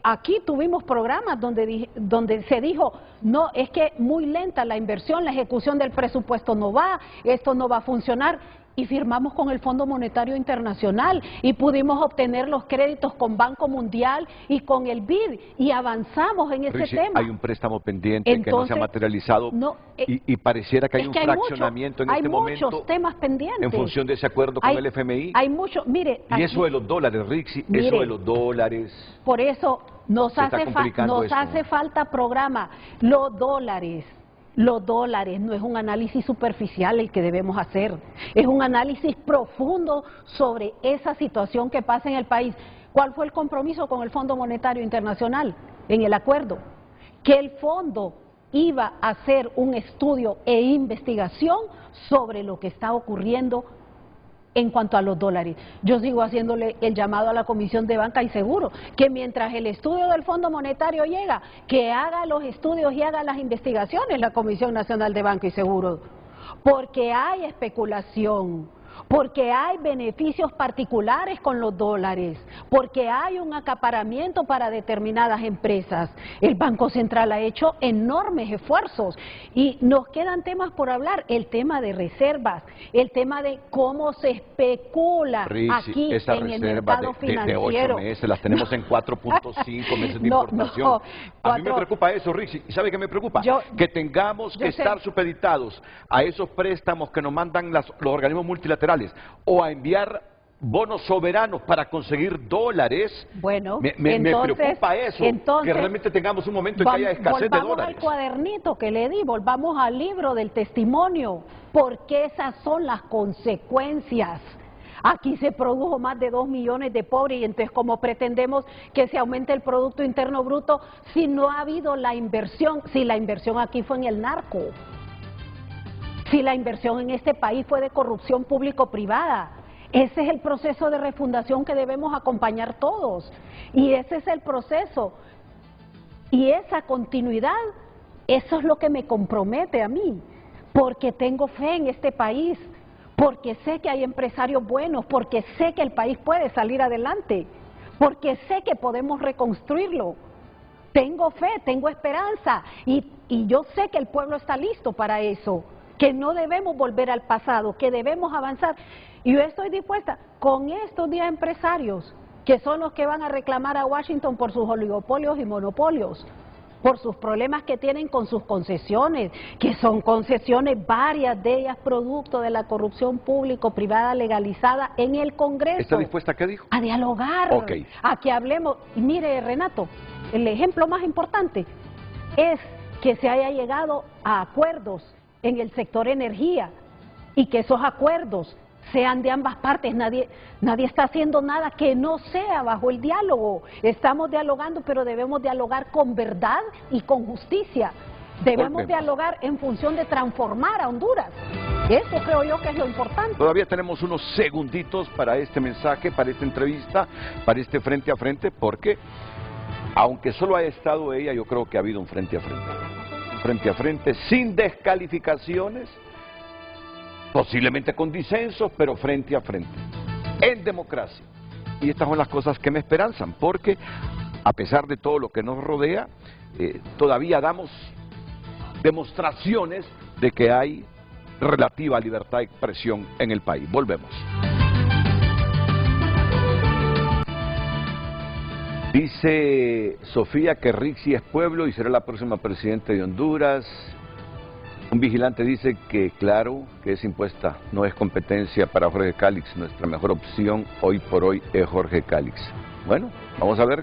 Aquí tuvimos programas donde se dijo, no, es que muy lenta la inversión, la ejecución del presupuesto no va, esto no va a funcionar. Y firmamos con el Fondo Monetario Internacional y pudimos obtener los créditos con Banco Mundial y con el BID y avanzamos en ese tema. Hay un préstamo pendiente. Entonces, que no se ha materializado y pareciera que hay un fraccionamiento en este momento. Hay muchos temas pendientes. En función de ese acuerdo con el FMI. Hay muchos, mire. Y eso de los dólares, Rixi, eso de los dólares. Por eso nos hace falta programa. Los dólares no es un análisis superficial el que debemos hacer, es un análisis profundo sobre esa situación que pasa en el país. ¿Cuál fue el compromiso con el Fondo Monetario Internacional en el acuerdo? Que el fondo iba a hacer un estudio e investigación sobre lo que está ocurriendo en cuanto a los dólares. Yo sigo haciéndole el llamado a la Comisión de Banca y Seguro, que mientras el estudio del Fondo Monetario llega, que haga los estudios y haga las investigaciones la Comisión Nacional de Banca y Seguro, porque hay especulación, porque hay beneficios particulares con los dólares, porque hay un acaparamiento para determinadas empresas. El Banco Central ha hecho enormes esfuerzos y nos quedan temas por hablar, el tema de reservas, el tema de cómo se especula aquí en el mercado financiero. De 8 meses, las tenemos en 4.5 meses de importación. A mí me preocupa eso, Rixi. ¿Y sabe qué me preocupa? Que tengamos que estar supeditados a esos préstamos que nos mandan los organismos multilaterales o a enviar bonos soberanos para conseguir dólares. Bueno, me preocupa eso, que realmente tengamos un momento en que haya escasez de dólares. Volvamos al cuadernito que le di, volvamos al libro del testimonio, porque esas son las consecuencias. Aquí se produjo más de 2 millones de pobres y entonces ¿cómo pretendemos que se aumente el Producto Interno Bruto si no ha habido la inversión, si la inversión aquí fue en el narco? Si la inversión en este país fue de corrupción público-privada. Ese es el proceso de refundación que debemos acompañar todos. Y ese es el proceso. Y esa continuidad, eso es lo que me compromete a mí. Porque tengo fe en este país. Porque sé que hay empresarios buenos. Porque sé que el país puede salir adelante. Porque sé que podemos reconstruirlo. Tengo fe, tengo esperanza. Y yo sé que el pueblo está listo para eso. Que no debemos volver al pasado, que debemos avanzar. Y yo estoy dispuesta con estos 10 empresarios, que son los que van a reclamar a Washington por sus oligopolios y monopolios, por sus problemas que tienen con sus concesiones, que son concesiones, varias de ellas producto de la corrupción público-privada legalizada en el Congreso. ¿Está dispuesta a qué dijo? A dialogar, a que hablemos. Y mire, Renato, el ejemplo más importante es que se haya llegado a acuerdos en el sector energía y que esos acuerdos sean de ambas partes. Nadie está haciendo nada que no sea bajo el diálogo. Estamos dialogando, pero debemos dialogar con verdad y con justicia. Debemos dialogar en función de transformar a Honduras. Eso creo yo que es lo importante. Todavía tenemos unos segunditos para este mensaje, para esta entrevista, para este frente a frente, porque aunque solo ha estado ella, yo creo que ha habido un frente a frente. Frente a frente, sin descalificaciones, posiblemente con disensos, pero frente a frente, en democracia. Y estas son las cosas que me esperanzan, porque a pesar de todo lo que nos rodea, todavía damos demostraciones de que hay relativa libertad de expresión en el país. Volvemos. Dice Sofía que Rixi es pueblo y será la próxima presidenta de Honduras. Un vigilante dice que claro, que es impuesta, no es competencia para Jorge Cálix. Nuestra mejor opción hoy por hoy es Jorge Cálix. Bueno, vamos a ver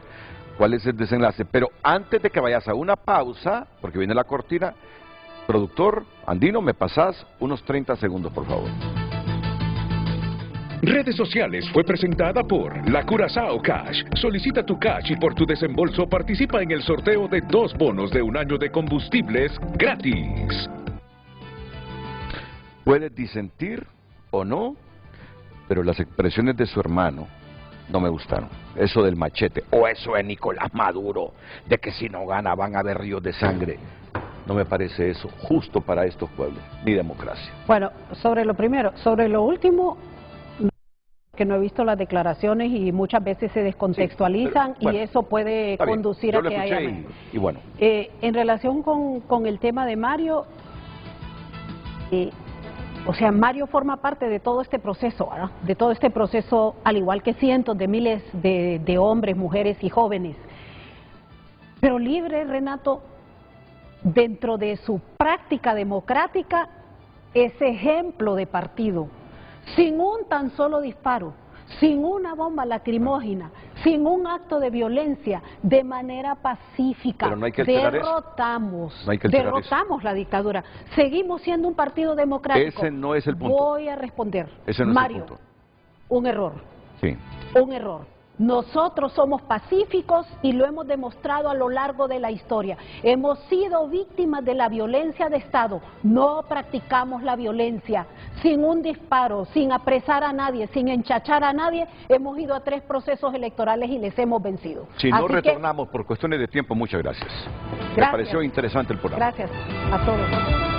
cuál es el desenlace. Pero antes de que vayas a una pausa, porque viene la cortina, productor Andino, me pasás unos 30 segundos, por favor. Redes Sociales fue presentada por La Curazao Cash. Solicita tu cash y por tu desembolso participa en el sorteo de 2 bonos de 1 año de combustibles gratis. Puedes disentir o no, pero las expresiones de su hermano no me gustaron. Eso del machete, o eso de Nicolás Maduro, de que si no gana van a haber ríos de sangre. No me parece eso justo para estos pueblos, ni democracia. Bueno, sobre lo primero, sobre lo último, que no he visto las declaraciones y muchas veces se descontextualizan, y eso puede conducir a que haya... Y bueno. En relación con el tema de Mario, o sea, Mario forma parte de todo este proceso, ¿verdad? De todo este proceso, al igual que cientos de miles de hombres, mujeres y jóvenes. Pero Libre, Renato, dentro de su práctica democrática, es ejemplo de partido, sin un tan solo disparo, sin una bomba lacrimógena, sin un acto de violencia, de manera pacífica. Pero no hay que derrotamos la dictadura. Seguimos siendo un partido democrático. Ese no es el punto. Voy a responder. Ese no Mario, es el punto. Un error. Sí. Un error. Nosotros somos pacíficos y lo hemos demostrado a lo largo de la historia. Hemos sido víctimas de la violencia de Estado. No practicamos la violencia. Sin un disparo, sin apresar a nadie, sin enchachar a nadie, hemos ido a 3 procesos electorales y les hemos vencido. Si no retornamos por cuestiones de tiempo, muchas gracias. Me pareció interesante el programa. Gracias a todos.